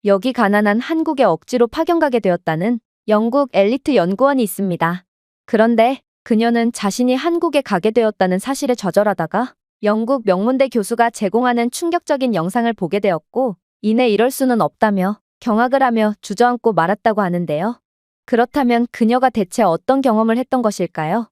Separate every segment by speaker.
Speaker 1: 여기 가난한 한국에 억지로 파견 가게 되었다는 영국 엘리트 연구원이 있습니다. 그런데 그녀는 자신이 한국에 가게 되었다는 사실에 좌절하다가 영국 명문대 교수가 제공하는 충격적인 영상을 보게 되었고, 이내 이럴 수는 없다며 경악을 하며 주저앉고 말았다고 하는데요. 그렇다면 그녀가 대체 어떤 경험을 했던 것일까요?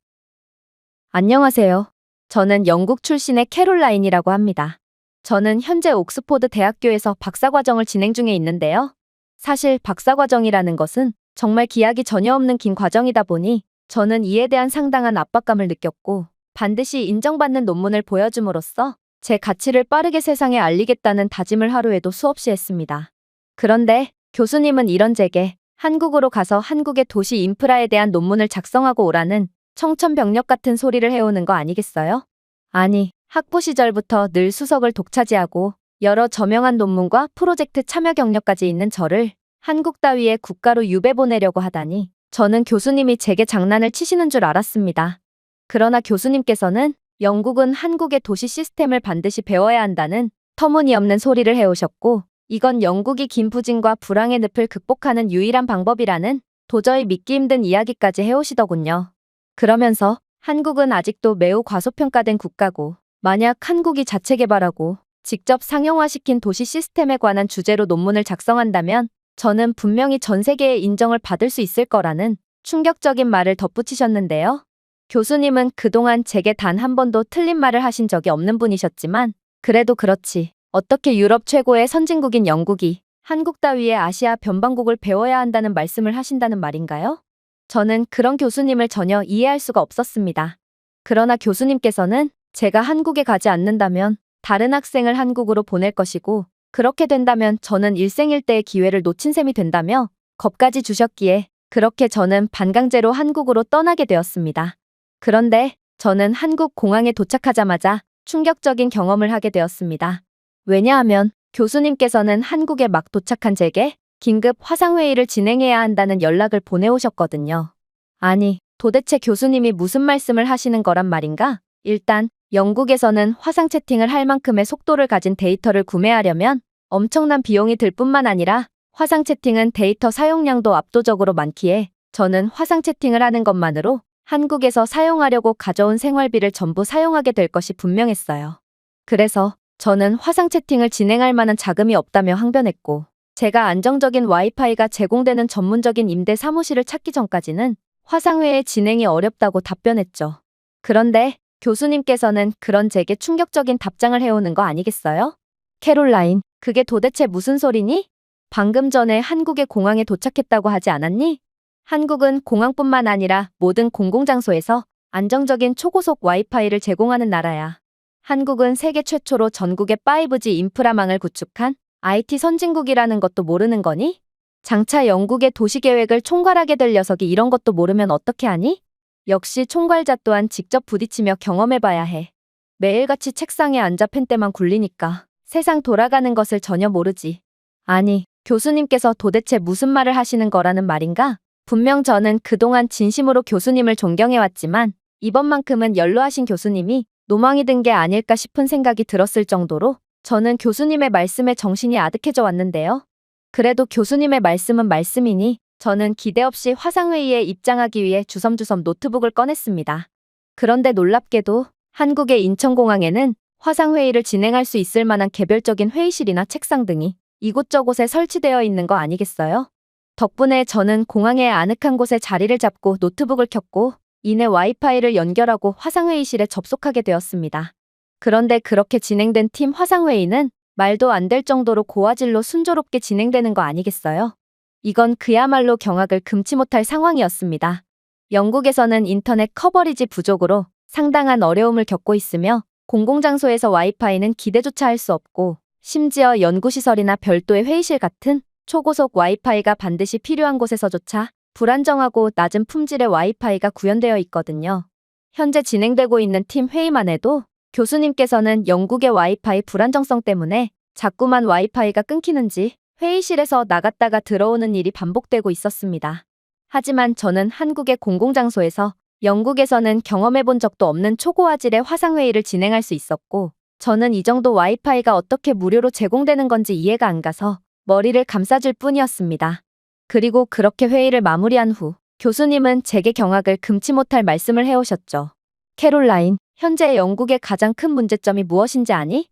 Speaker 1: 안녕하세요. 저는 영국 출신의 캐롤라인이라고 합니다. 저는 현재 옥스포드 대학교에서 박사과정을 진행 중에 있는데요. 사실 박사과정이라는 것은 정말 기약이 전혀 없는 긴 과정이다 보니 저는 이에 대한 상당한 압박감을 느꼈고, 반드시 인정받는 논문을 보여줌으로써 제 가치를 빠르게 세상에 알리겠다는 다짐을 하루에도 수없이 했습니다. 그런데 교수님은 이런 제게 한국으로 가서 한국의 도시 인프라에 대한 논문을 작성하고 오라는 청천벽력 같은 소리를 해오는 거 아니겠어요? 아니, 학부 시절부터 늘 수석을 독차지하고 여러 저명한 논문과 프로젝트 참여 경력까지 있는 저를 한국 따위의 국가로 유배 보내려고 하다니, 저는 교수님이 제게 장난을 치시는 줄 알았습니다. 그러나 교수님께서는 영국은 한국의 도시 시스템을 반드시 배워야 한다는 터무니없는 소리를 해오셨고, 이건 영국이 긴 부진과 불황의 늪을 극복하는 유일한 방법이라는 도저히 믿기 힘든 이야기까지 해오시더군요. 그러면서 한국은 아직도 매우 과소평가된 국가고, 만약 한국이 자체 개발하고 직접 상용화시킨 도시 시스템에 관한 주제로 논문을 작성한다면 저는 분명히 전 세계의 인정을 받을 수 있을 거라는 충격적인 말을 덧붙이셨는데요. 교수님은 그동안 제게 단 한 번도 틀린 말을 하신 적이 없는 분이셨지만, 그래도 그렇지 어떻게 유럽 최고의 선진국인 영국이 한국 따위의 아시아 변방국을 배워야 한다는 말씀을 하신다는 말인가요? 저는 그런 교수님을 전혀 이해할 수가 없었습니다. 그러나 교수님께서는 제가 한국에 가지 않는다면 다른 학생을 한국으로 보낼 것이고, 그렇게 된다면 저는 일생일대의 기회를 놓친 셈이 된다며 겁까지 주셨기에, 그렇게 저는 반강제로 한국으로 떠나게 되었습니다. 그런데 저는 한국 공항에 도착하자마자 충격적인 경험을 하게 되었습니다. 왜냐하면 교수님께서는 한국에 막 도착한 제게 긴급 화상회의를 진행해야 한다는 연락을 보내오셨거든요. 아니, 도대체 교수님이 무슨 말씀을 하시는 거란 말인가? 일단 영국에서는 화상 채팅을 할 만큼의 속도를 가진 데이터를 구매하려면 엄청난 비용이 들 뿐만 아니라 화상 채팅은 데이터 사용량도 압도적으로 많기에 저는 화상 채팅을 하는 것만으로 한국에서 사용하려고 가져온 생활비를 전부 사용하게 될 것이 분명했어요. 그래서 저는 화상 채팅을 진행할 만한 자금이 없다며 항변했고, 제가 안정적인 와이파이가 제공되는 전문적인 임대 사무실을 찾기 전까지는 화상회의 진행이 어렵다고 답변했죠. 그런데 교수님께서는 그런 제게 충격적인 답장을 해오는 거 아니겠어요? 캐롤라인, 그게 도대체 무슨 소리니? 방금 전에 한국의 공항에 도착했다고 하지 않았니? 한국은 공항뿐만 아니라 모든 공공장소에서 안정적인 초고속 와이파이를 제공하는 나라야. 한국은 세계 최초로 전국의 5G 인프라망을 구축한 IT 선진국이라는 것도 모르는 거니? 장차 영국의 도시계획을 총괄하게 될 녀석이 이런 것도 모르면 어떻게 하니? 역시 총괄자 또한 직접 부딪히며 경험해봐야 해. 매일같이 책상에 앉아 펜때만 굴리니까 세상 돌아가는 것을 전혀 모르지. 아니, 교수님께서 도대체 무슨 말을 하시는 거라는 말인가? 분명 저는 그동안 진심으로 교수님을 존경해왔지만 이번만큼은 연로하신 교수님이 노망이 든 게 아닐까 싶은 생각이 들었을 정도로 저는 교수님의 말씀에 정신이 아득해져 왔는데요. 그래도 교수님의 말씀은 말씀이니 저는 기대 없이 화상회의에 입장하기 위해 주섬주섬 노트북을 꺼냈습니다. 그런데 놀랍게도 한국의 인천공항에는 화상회의를 진행할 수 있을 만한 개별적인 회의실이나 책상 등이 이곳저곳에 설치되어 있는 거 아니겠어요? 덕분에 저는 공항의 아늑한 곳에 자리를 잡고 노트북을 켰고, 이내 와이파이를 연결하고 화상회의실에 접속하게 되었습니다. 그런데 그렇게 진행된 팀 화상회의는 말도 안 될 정도로 고화질로 순조롭게 진행되는 거 아니겠어요? 이건 그야말로 경악을 금치 못할 상황이었습니다. 영국에서는 인터넷 커버리지 부족으로 상당한 어려움을 겪고 있으며, 공공장소에서 와이파이는 기대조차 할 수 없고, 심지어 연구시설이나 별도의 회의실 같은 초고속 와이파이가 반드시 필요한 곳에서조차 불안정하고 낮은 품질의 와이파이가 구현되어 있거든요. 현재 진행되고 있는 팀 회의만 해도 교수님께서는 영국의 와이파이 불안정성 때문에 자꾸만 와이파이가 끊기는지 회의실에서 나갔다가 들어오는 일이 반복되고 있었습니다. 하지만 저는 한국의 공공장소에서 영국에서는 경험해본 적도 없는 초고화질의 화상회의를 진행할 수 있었고, 저는 이 정도 와이파이가 어떻게 무료로 제공되는 건지 이해가 안 가서 머리를 감싸줄 뿐이었습니다. 그리고 그렇게 회의를 마무리한 후 교수님은 제게 경악을 금치 못할 말씀을 해오셨죠. 캐롤라인, 현재 영국의 가장 큰 문제점이 무엇인지 아니?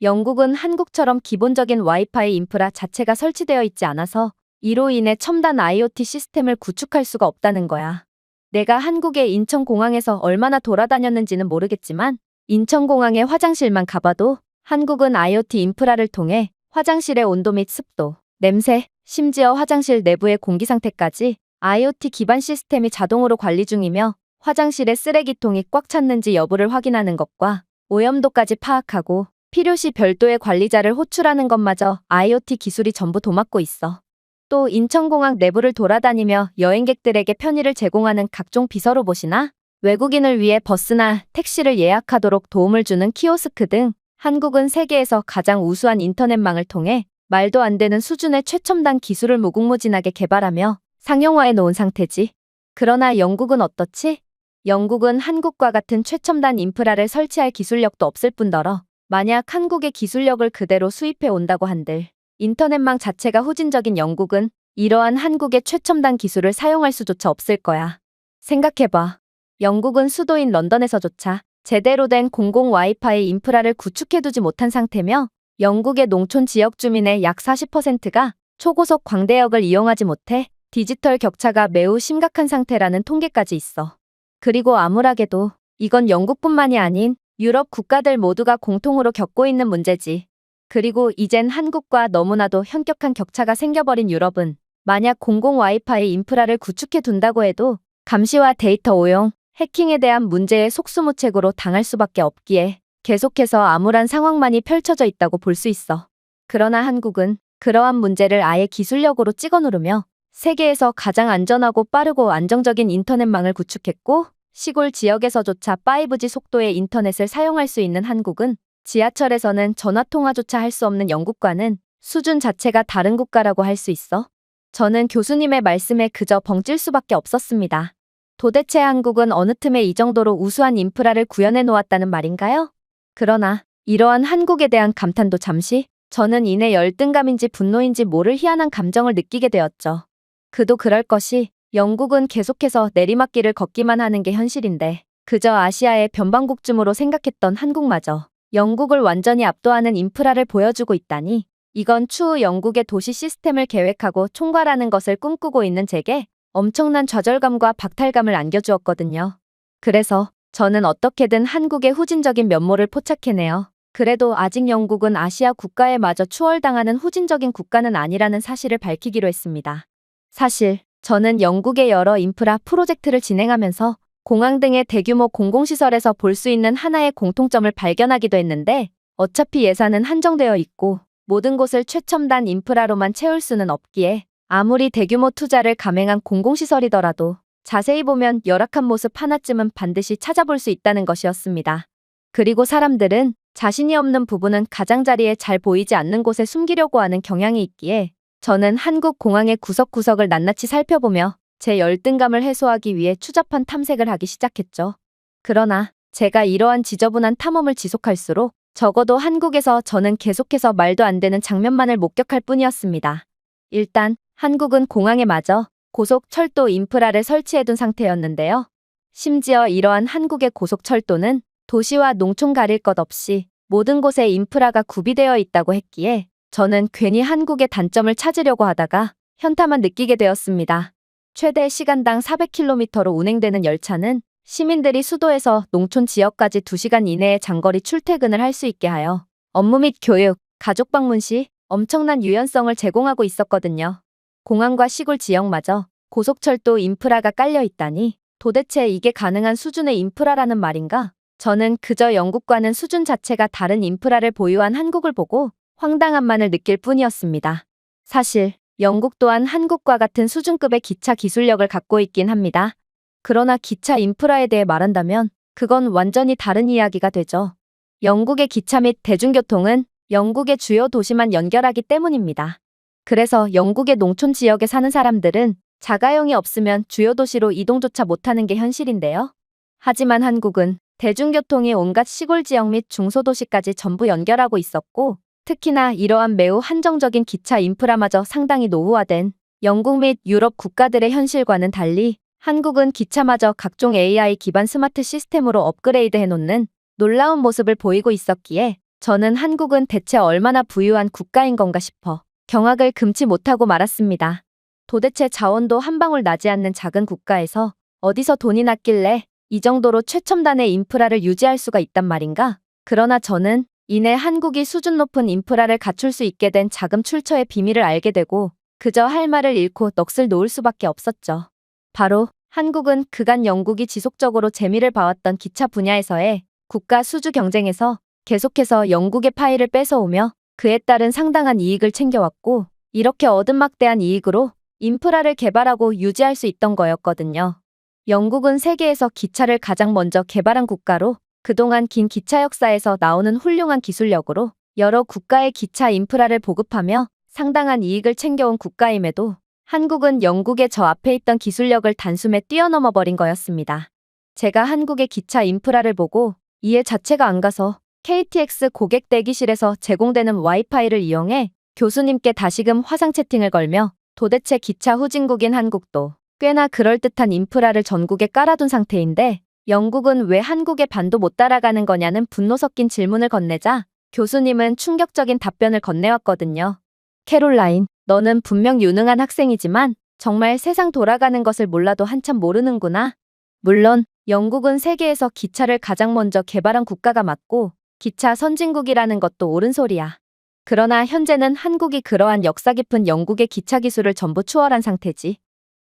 Speaker 1: 영국은 한국처럼 기본적인 와이파이 인프라 자체가 설치되어 있지 않아서 이로 인해 첨단 IoT 시스템을 구축할 수가 없다는 거야. 내가 한국의 인천공항에서 얼마나 돌아다녔는지는 모르겠지만 인천공항의 화장실만 가봐도 한국은 IoT 인프라를 통해 화장실의 온도 및 습도, 냄새, 심지어 화장실 내부의 공기 상태까지 IoT 기반 시스템이 자동으로 관리 중이며 화장실의 쓰레기통이 꽉 찼는지 여부를 확인하는 것과 오염도까지 파악하고 필요시 별도의 관리자를 호출하는 것마저 IoT 기술이 전부 도맡고 있어. 또 인천공항 내부를 돌아다니며 여행객들에게 편의를 제공하는 각종 비서로봇이나 외국인을 위해 버스나 택시를 예약하도록 도움을 주는 키오스크 등 한국은 세계에서 가장 우수한 인터넷망을 통해 말도 안 되는 수준의 최첨단 기술을 무궁무진하게 개발하며 상용화해 놓은 상태지. 그러나 영국은 어떻지? 영국은 한국과 같은 최첨단 인프라를 설치할 기술력도 없을 뿐더러 만약 한국의 기술력을 그대로 수입해 온다고 한들 인터넷망 자체가 후진적인 영국은 이러한 한국의 최첨단 기술을 사용할 수조차 없을 거야. 생각해봐. 영국은 수도인 런던에서조차 제대로 된 공공 와이파이 인프라를 구축해두지 못한 상태며 영국의 농촌 지역 주민의 약 40%가 초고속 광대역을 이용하지 못해 디지털 격차가 매우 심각한 상태라는 통계까지 있어. 그리고 암울하게도 이건 영국뿐만이 아닌 유럽 국가들 모두가 공통으로 겪고 있는 문제지. 그리고 이젠 한국과 너무나도 현격한 격차가 생겨버린 유럽은 만약 공공 와이파이 인프라를 구축해 둔다고 해도 감시와 데이터 오용, 해킹에 대한 문제에 속수무책으로 당할 수밖에 없기에 계속해서 암울한 상황만이 펼쳐져 있다고 볼 수 있어. 그러나 한국은 그러한 문제를 아예 기술력으로 찍어 누르며 세계에서 가장 안전하고 빠르고 안정적인 인터넷망을 구축했고 시골 지역에서조차 5G 속도의 인터넷을 사용할 수 있는 한국은 지하철에서는 전화통화조차 할 수 없는 영국과는 수준 자체가 다른 국가라고 할 수 있어. 저는 교수님의 말씀에 그저 벙찔 수밖에 없었습니다. 도대체 한국은 어느 틈에 이 정도로 우수한 인프라를 구현해 놓았다는 말인가요? 그러나 이러한 한국에 대한 감탄도 잠시 저는 이내 열등감인지 분노인지 모를 희한한 감정을 느끼게 되었죠. 그도 그럴 것이 영국은 계속해서 내리막길을 걷기만 하는 게 현실인데 그저 아시아의 변방국쯤으로 생각했던 한국마저 영국을 완전히 압도하는 인프라를 보여주고 있다니 이건 추후 영국의 도시 시스템을 계획하고 총괄하는 것을 꿈꾸고 있는 제게 엄청난 좌절감과 박탈감을 안겨주었거든요. 그래서 저는 어떻게든 한국의 후진적인 면모를 포착해내요. 그래도 아직 영국은 아시아 국가에 마저 추월당하는 후진적인 국가는 아니라는 사실을 밝히기로 했습니다. 사실 저는 영국의 여러 인프라 프로젝트를 진행하면서 공항 등의 대규모 공공시설에서 볼 수 있는 하나의 공통점을 발견하기도 했는데 어차피 예산은 한정되어 있고 모든 곳을 최첨단 인프라로만 채울 수는 없기에 아무리 대규모 투자를 감행한 공공시설이더라도 자세히 보면 열악한 모습 하나쯤은 반드시 찾아볼 수 있다는 것이었습니다. 그리고 사람들은 자신이 없는 부분은 가장자리에 잘 보이지 않는 곳에 숨기려고 하는 경향이 있기에 저는 한국 공항의 구석구석을 낱낱이 살펴보며 제 열등감을 해소하기 위해 추잡한 탐색을 하기 시작했죠. 그러나 제가 이러한 지저분한 탐험을 지속할수록 적어도 한국에서 저는 계속해서 말도 안 되는 장면만을 목격할 뿐이었습니다. 일단 한국은 공항에 마저 고속철도 인프라를 설치해둔 상태였는데요. 심지어 이러한 한국의 고속철도는 도시와 농촌 가릴 것 없이 모든 곳에 인프라가 구비되어 있다고 했기에 저는 괜히 한국의 단점을 찾으려고 하다가 현타만 느끼게 되었습니다. 최대 시간당 400km로 운행되는 열차는 시민들이 수도에서 농촌 지역까지 2시간 이내에 장거리 출퇴근을 할 수 있게 하여 업무 및 교육, 가족 방문 시 엄청난 유연성을 제공하고 있었거든요. 공항과 시골 지역마저 고속철도 인프라가 깔려 있다니 도대체 이게 가능한 수준의 인프라라는 말인가? 저는 그저 영국과는 수준 자체가 다른 인프라를 보유한 한국을 보고 황당함만을 느낄 뿐이었습니다. 사실 영국 또한 한국과 같은 수준급의 기차 기술력을 갖고 있긴 합니다. 그러나 기차 인프라에 대해 말한다면 그건 완전히 다른 이야기가 되죠. 영국의 기차 및 대중교통은 영국의 주요 도시만 연결하기 때문입니다. 그래서 영국의 농촌 지역에 사는 사람들은 자가용이 없으면 주요 도시로 이동조차 못하는 게 현실인데요. 하지만 한국은 대중교통이 온갖 시골 지역 및 중소도시까지 전부 연결하고 있었고 특히나 이러한 매우 한정적인 기차 인프라마저 상당히 노후화된 영국 및 유럽 국가들의 현실과는 달리 한국은 기차마저 각종 AI 기반 스마트 시스템으로 업그레이드 해놓는 놀라운 모습을 보이고 있었기에 저는 한국은 대체 얼마나 부유한 국가인 건가 싶어 경악을 금치 못하고 말았습니다. 도대체 자원도 한 방울 나지 않는 작은 국가에서 어디서 돈이 났길래 이 정도로 최첨단의 인프라를 유지할 수가 있단 말인가? 그러나 저는 이내 한국이 수준 높은 인프라를 갖출 수 있게 된 자금 출처의 비밀을 알게 되고 그저 할 말을 잃고 넋을 놓을 수밖에 없었죠. 바로 한국은 그간 영국이 지속적으로 재미를 봐왔던 기차 분야에서의 국가 수주 경쟁에서 계속해서 영국의 파이를 뺏어오며 그에 따른 상당한 이익을 챙겨왔고 이렇게 얻은 막대한 이익으로 인프라를 개발하고 유지할 수 있던 거였거든요. 영국은 세계에서 기차를 가장 먼저 개발한 국가로 그동안 긴 기차 역사에서 나오는 훌륭한 기술력으로 여러 국가의 기차 인프라를 보급하며 상당한 이익을 챙겨온 국가임에도 한국은 영국의 저 앞에 있던 기술력을 단숨에 뛰어넘어 버린 거였습니다. 제가 한국의 기차 인프라를 보고 이해 자체가 안 가서 KTX 고객 대기실에서 제공되는 와이파이를 이용해 교수님께 다시금 화상 채팅을 걸며 도대체 기차 후진국인 한국도 꽤나 그럴듯한 인프라를 전국에 깔아둔 상태인데 영국은 왜 한국의 반도 못 따라가는 거냐는 분노 섞인 질문을 건네자 교수님은 충격적인 답변을 건네왔거든요. 캐롤라인, 너는 분명 유능한 학생이지만 정말 세상 돌아가는 것을 몰라도 한참 모르는구나. 물론 영국은 세계에서 기차를 가장 먼저 개발한 국가가 맞고 기차 선진국이라는 것도 옳은 소리야. 그러나 현재는 한국이 그러한 역사 깊은 영국의 기차 기술을 전부 추월한 상태지.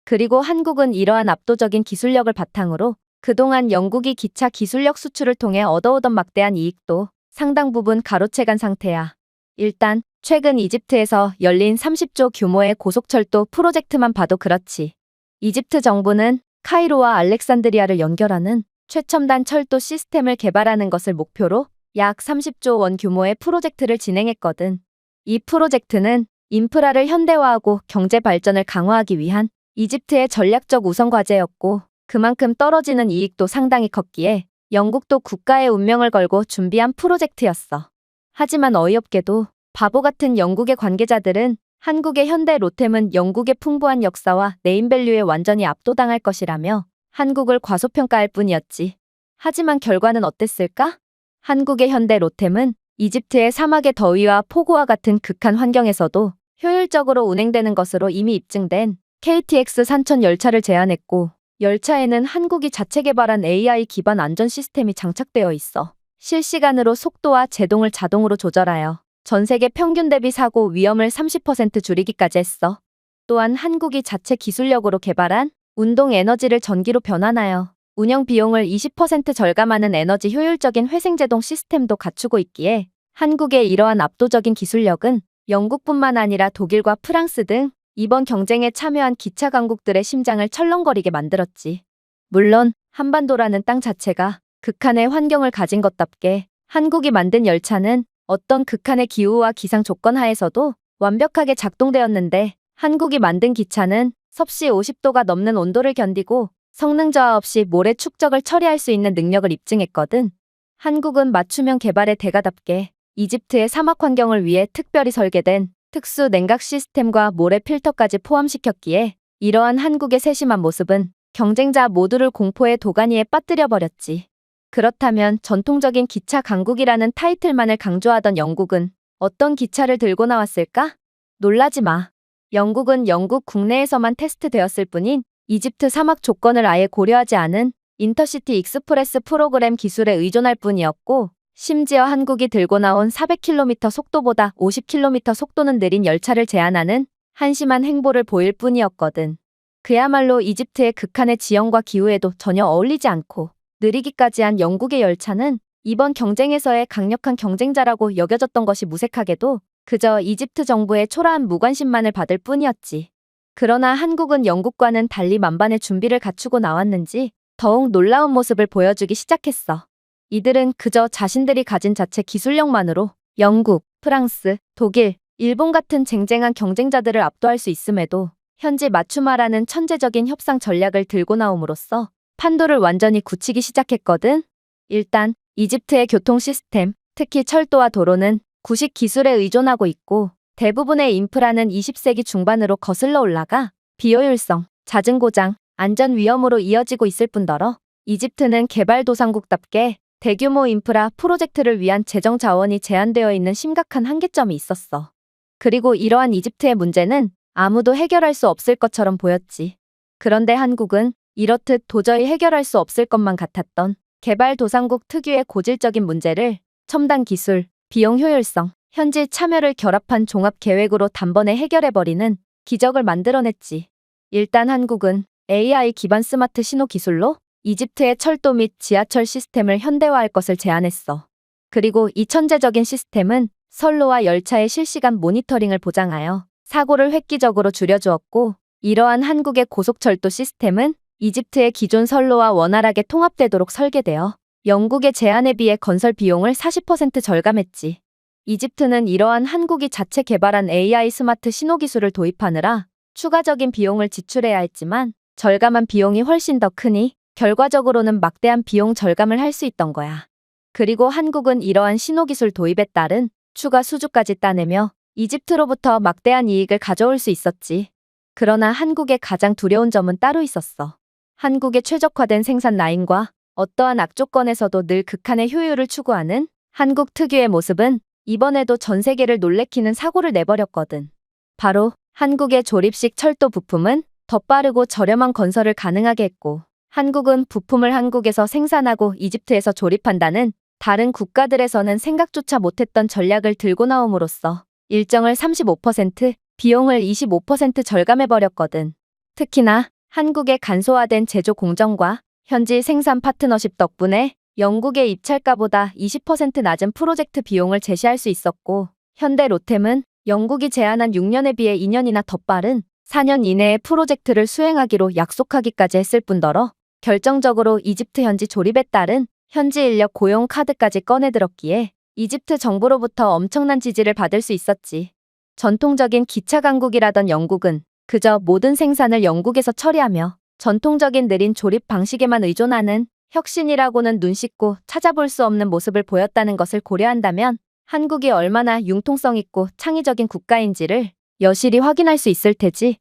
Speaker 1: 그리고 한국은 이러한 압도적인 기술력을 바탕으로 그동안 영국이 기차 기술력 수출을 통해 얻어오던 막대한 이익도 상당 부분 가로채간 상태야. 일단 최근 이집트에서 열린 30조 규모의 고속철도 프로젝트만 봐도 그렇지. 이집트 정부는 카이로와 알렉산드리아를 연결하는 최첨단 철도 시스템을 개발하는 것을 목표로 약 30조 원 규모의 프로젝트를 진행했거든. 이 프로젝트는 인프라를 현대화하고 경제 발전을 강화하기 위한 이집트의 전략적 우선 과제였고 그만큼 떨어지는 이익도 상당히 컸기에 영국도 국가의 운명을 걸고 준비한 프로젝트였어. 하지만 어이없게도 바보 같은 영국의 관계자들은 한국의 현대 로템은 영국의 풍부한 역사와 네임밸류에 완전히 압도당할 것이라며 한국을 과소평가할 뿐이었지. 하지만 결과는 어땠을까? 한국의 현대 로템은 이집트의 사막의 더위와 폭우와 같은 극한 환경에서도 효율적으로 운행되는 것으로 이미 입증된 KTX 산천 열차를 제안했고 열차에는 한국이 자체 개발한 AI 기반 안전 시스템이 장착되어 있어 실시간으로 속도와 제동을 자동으로 조절하여 전 세계 평균 대비 사고 위험을 30% 줄이기까지 했어. 또한 한국이 자체 기술력으로 개발한 운동 에너지를 전기로 변환하여 운영 비용을 20% 절감하는 에너지 효율적인 회생제동 시스템도 갖추고 있기에 한국의 이러한 압도적인 기술력은 영국뿐만 아니라 독일과 프랑스 등 이번 경쟁에 참여한 기차 강국들의 심장을 철렁거리게 만들었지. 물론 한반도라는 땅 자체가 극한의 환경을 가진 것답게 한국이 만든 열차는 어떤 극한의 기후와 기상 조건 하에서도 완벽하게 작동되었는데 한국이 만든 기차는 섭씨 50도가 넘는 온도를 견디고 성능 저하 없이 모래 축적을 처리할 수 있는 능력을 입증했거든. 한국은 맞춤형 개발의 대가답게 이집트의 사막 환경을 위해 특별히 설계된 특수 냉각 시스템과 모래 필터까지 포함시켰기에 이러한 한국의 세심한 모습은 경쟁자 모두를 공포의 도가니에 빠뜨려 버렸지. 그렇다면 전통적인 기차 강국이라는 타이틀만을 강조하던 영국은 어떤 기차를 들고 나왔을까? 놀라지 마. 영국은 영국 국내에서만 테스트되었을 뿐인 이집트 사막 조건을 아예 고려하지 않은 인터시티 익스프레스 프로그램 기술에 의존할 뿐이었고 심지어 한국이 들고 나온 400km 속도보다 50km 속도는 느린 열차를 제안하는 한심한 행보를 보일 뿐이었거든. 그야말로 이집트의 극한의 지형과 기후에도 전혀 어울리지 않고 느리기까지 한 영국의 열차는 이번 경쟁에서의 강력한 경쟁자라고 여겨졌던 것이 무색하게도 그저 이집트 정부의 초라한 무관심만을 받을 뿐이었지. 그러나 한국은 영국과는 달리 만반의 준비를 갖추고 나왔는지 더욱 놀라운 모습을 보여주기 시작했어. 이들은 그저 자신들이 가진 자체 기술력만으로 영국, 프랑스, 독일, 일본 같은 쟁쟁한 경쟁자들을 압도할 수 있음에도 현지 맞춤화라는 천재적인 협상 전략을 들고 나옴으로써 판도를 완전히 굳히기 시작했거든. 일단 이집트의 교통 시스템, 특히 철도와 도로는 구식 기술에 의존하고 있고 대부분의 인프라는 20세기 중반으로 거슬러 올라가 비효율성, 잦은 고장, 안전 위험으로 이어지고 있을 뿐더러 이집트는 개발도상국답게 대규모 인프라 프로젝트를 위한 재정 자원이 제한되어 있는 심각한 한계점이 있었어. 그리고 이러한 이집트의 문제는 아무도 해결할 수 없을 것처럼 보였지. 그런데 한국은 이렇듯 도저히 해결할 수 없을 것만 같았던 개발도상국 특유의 고질적인 문제를 첨단 기술, 비용 효율성, 현지 참여를 결합한 종합 계획으로 단번에 해결해버리는 기적을 만들어냈지. 일단 한국은 AI 기반 스마트 신호 기술로 이집트의 철도 및 지하철 시스템을 현대화할 것을 제안했어. 그리고 이 천재적인 시스템은 선로와 열차의 실시간 모니터링을 보장하여 사고를 획기적으로 줄여주었고, 이러한 한국의 고속철도 시스템은 이집트의 기존 선로와 원활하게 통합되도록 설계되어 영국의 제안에 비해 건설 비용을 40% 절감했지. 이집트는 이러한 한국이 자체 개발한 AI 스마트 신호 기술을 도입하느라 추가적인 비용을 지출해야 했지만 절감한 비용이 훨씬 더 크니 결과적으로는 막대한 비용 절감을 할 수 있던 거야. 그리고 한국은 이러한 신호 기술 도입에 따른 추가 수주까지 따내며 이집트로부터 막대한 이익을 가져올 수 있었지. 그러나 한국의 가장 두려운 점은 따로 있었어. 한국의 최적화된 생산 라인과 어떠한 악조건에서도 늘 극한의 효율을 추구하는 한국 특유의 모습은 이번에도 전 세계를 놀래키는 사고를 내버렸거든. 바로 한국의 조립식 철도 부품은 더 빠르고 저렴한 건설을 가능하게 했고, 한국은 부품을 한국에서 생산하고 이집트에서 조립한다는 다른 국가들에서는 생각조차 못했던 전략을 들고 나옴으로써 일정을 35%, 비용을 25% 절감해버렸거든. 특히나 한국의 간소화된 제조 공정과 현지 생산 파트너십 덕분에 영국의 입찰가보다 20% 낮은 프로젝트 비용을 제시할 수 있었고, 현대 로템은 영국이 제안한 6년에 비해 2년이나 더 빠른 4년 이내에 프로젝트를 수행하기로 약속하기까지 했을 뿐더러 결정적으로 이집트 현지 조립에 따른 현지 인력 고용 카드까지 꺼내들었기에 이집트 정부로부터 엄청난 지지를 받을 수 있었지. 전통적인 기차 강국이라던 영국은 그저 모든 생산을 영국에서 처리하며 전통적인 느린 조립 방식에만 의존하는 혁신이라고는 눈 씻고 찾아볼 수 없는 모습을 보였다는 것을 고려한다면 한국이 얼마나 융통성 있고 창의적인 국가인지를 여실히 확인할 수 있을 테지.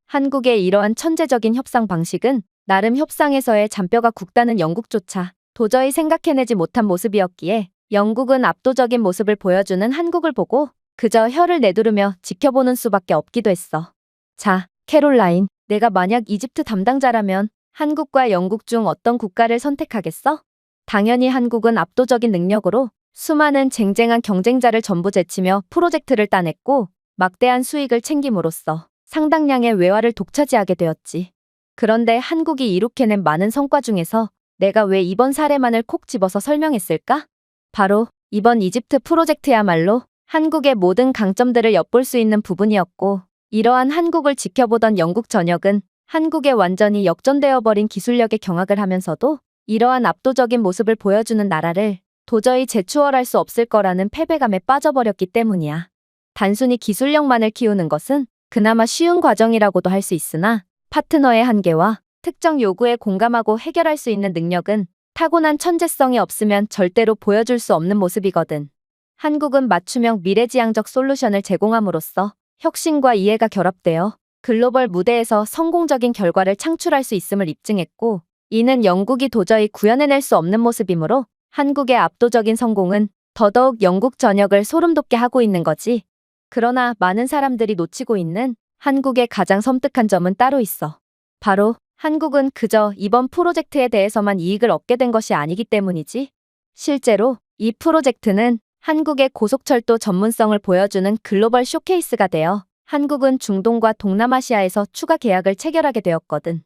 Speaker 1: 한국의 이러한 천재적인 협상 방식은 나름 협상에서의 잔뼈가 굵다는 영국조차 도저히 생각해내지 못한 모습이었기에 영국은 압도적인 모습을 보여주는 한국을 보고 그저 혀를 내두르며 지켜보는 수밖에 없기도 했어. 자, 캐롤라인, 내가 만약 이집트 담당자라면 한국과 영국 중 어떤 국가를 선택하겠어? 당연히 한국은 압도적인 능력으로 수많은 쟁쟁한 경쟁자를 전부 제치며 프로젝트를 따냈고 막대한 수익을 챙김으로써 상당량의 외화를 독차지하게 되었지. 그런데 한국이 이룩해낸 많은 성과 중에서 내가 왜 이번 사례만을 콕 집어서 설명했을까? 바로 이번 이집트 프로젝트야말로 한국의 모든 강점들을 엿볼 수 있는 부분이었고, 이러한 한국을 지켜보던 영국 전역은 한국에 완전히 역전되어 버린 기술력에 경악을 하면서도 이러한 압도적인 모습을 보여주는 나라를 도저히 재추월할 수 없을 거라는 패배감에 빠져버렸기 때문이야. 단순히 기술력만을 키우는 것은 그나마 쉬운 과정이라고도 할 수 있으나 파트너의 한계와 특정 요구에 공감하고 해결할 수 있는 능력은 타고난 천재성이 없으면 절대로 보여줄 수 없는 모습이거든. 한국은 맞춤형 미래지향적 솔루션을 제공함으로써 혁신과 이해가 결합되어 글로벌 무대에서 성공적인 결과를 창출할 수 있음을 입증했고, 이는 영국이 도저히 구현해낼 수 없는 모습이므로 한국의 압도적인 성공은 더더욱 영국 전역을 소름돋게 하고 있는 거지. 그러나 많은 사람들이 놓치고 있는 한국의 가장 섬뜩한 점은 따로 있어. 바로 한국은 그저 이번 프로젝트에 대해서만 이익을 얻게 된 것이 아니기 때문이지. 실제로 이 프로젝트는 한국의 고속철도 전문성을 보여주는 글로벌 쇼케이스가 되어 한국은 중동과 동남아시아에서 추가 계약을 체결하게 되었거든.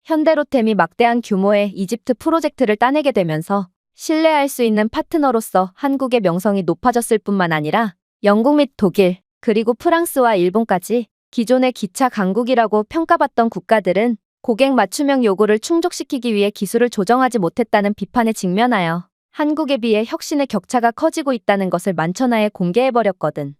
Speaker 1: 현대로템이 막대한 규모의 이집트 프로젝트를 따내게 되면서 신뢰할 수 있는 파트너로서 한국의 명성이 높아졌을 뿐만 아니라 영국 및 독일, 그리고 프랑스와 일본까지 기존의 기차 강국이라고 평가받던 국가들은 고객 맞춤형 요구를 충족시키기 위해 기술을 조정하지 못했다는 비판에 직면하여 한국에 비해 혁신의 격차가 커지고 있다는 것을 만천하에 공개해버렸거든.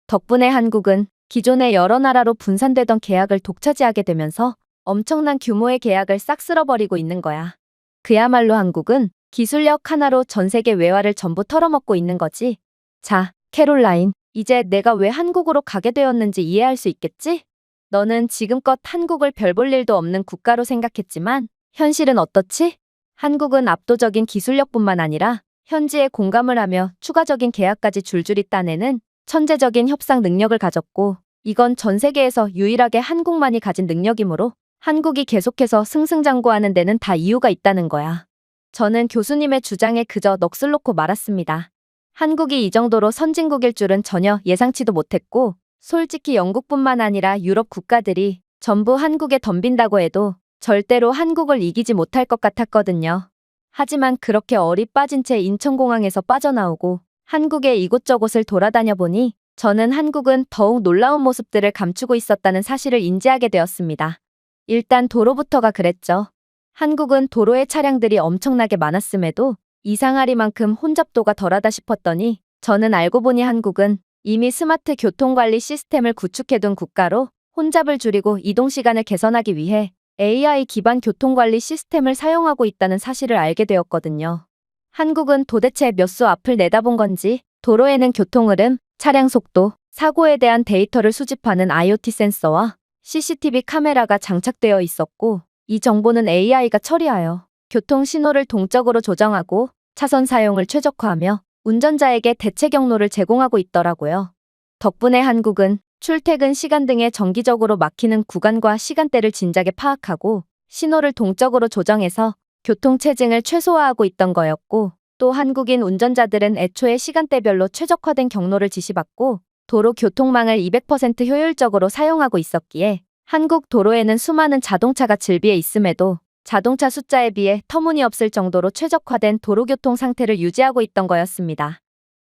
Speaker 1: 덕분에 한국은 기존의 여러 나라로 분산되던 계약을 독차지하게 되면서 엄청난 규모의 계약을 싹 쓸어버리고 있는 거야. 그야말로 한국은 기술력 하나로 전 세계 외화를 전부 털어먹고 있는 거지. 자, 캐롤라인, 이제 내가 왜 한국으로 가게 되었는지 이해할 수 있겠지? 너는 지금껏 한국을 별 볼 일도 없는 국가로 생각했지만 현실은 어떻지? 한국은 압도적인 기술력뿐만 아니라 현지에 공감을 하며 추가적인 계약까지 줄줄이 따내는 천재적인 협상 능력을 가졌고, 이건 전 세계에서 유일하게 한국만이 가진 능력이므로 한국이 계속해서 승승장구하는 데는 다 이유가 있다는 거야. 저는 교수님의 주장에 그저 넋을 놓고 말았습니다. 한국이 이 정도로 선진국일 줄은 전혀 예상치도 못했고, 솔직히 영국뿐만 아니라 유럽 국가들이 전부 한국에 덤빈다고 해도 절대로 한국을 이기지 못할 것 같았거든요. 하지만 그렇게 얼이 빠진 채 인천공항에서 빠져나오고 한국의 이곳저곳을 돌아다녀 보니 저는 한국은 더욱 놀라운 모습들을 감추고 있었다는 사실을 인지하게 되었습니다. 일단 도로부터가 그랬죠. 한국은 도로에 차량들이 엄청나게 많았음에도 이상하리만큼 혼잡도가 덜하다 싶었더니 저는 알고 보니 한국은 이미 스마트 교통관리 시스템을 구축해둔 국가로 혼잡을 줄이고 이동시간을 개선하기 위해 AI 기반 교통관리 시스템을 사용하고 있다는 사실을 알게 되었거든요. 한국은 도대체 몇 수 앞을 내다본 건지 도로에는 교통흐름, 차량 속도, 사고에 대한 데이터를 수집하는 IoT 센서와 CCTV 카메라가 장착되어 있었고, 이 정보는 AI가 처리하여 교통 신호를 동적으로 조정하고 차선 사용을 최적화하며 운전자에게 대체 경로를 제공하고 있더라고요. 덕분에 한국은 출퇴근 시간 등에 정기적으로 막히는 구간과 시간대를 진작에 파악하고 신호를 동적으로 조정해서 교통 체증을 최소화하고 있던 거였고, 또 한국인 운전자들은 애초에 시간대별로 최적화된 경로를 지시받고 도로 교통망을 200% 효율적으로 사용하고 있었기에 한국 도로에는 수많은 자동차가 질비해 있음에도 자동차 숫자에 비해 터무니없을 정도로 최적화된 도로교통 상태를 유지하고 있던 거였습니다.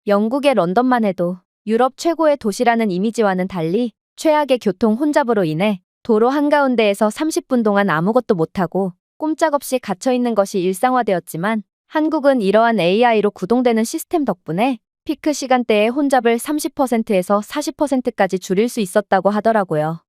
Speaker 1: 영국의 런던만 해도 유럽 최고의 도시라는 이미지와는 달리 최악의 교통 혼잡으로 인해 도로 한가운데에서 30분 동안 아무것도 못하고 꼼짝없이 갇혀있는 것이 일상화되었지만, 한국은 이러한 AI로 구동되는 시스템 덕분에 피크 시간대의 혼잡을 30%에서 40%까지 줄일 수 있었다고 하더라고요.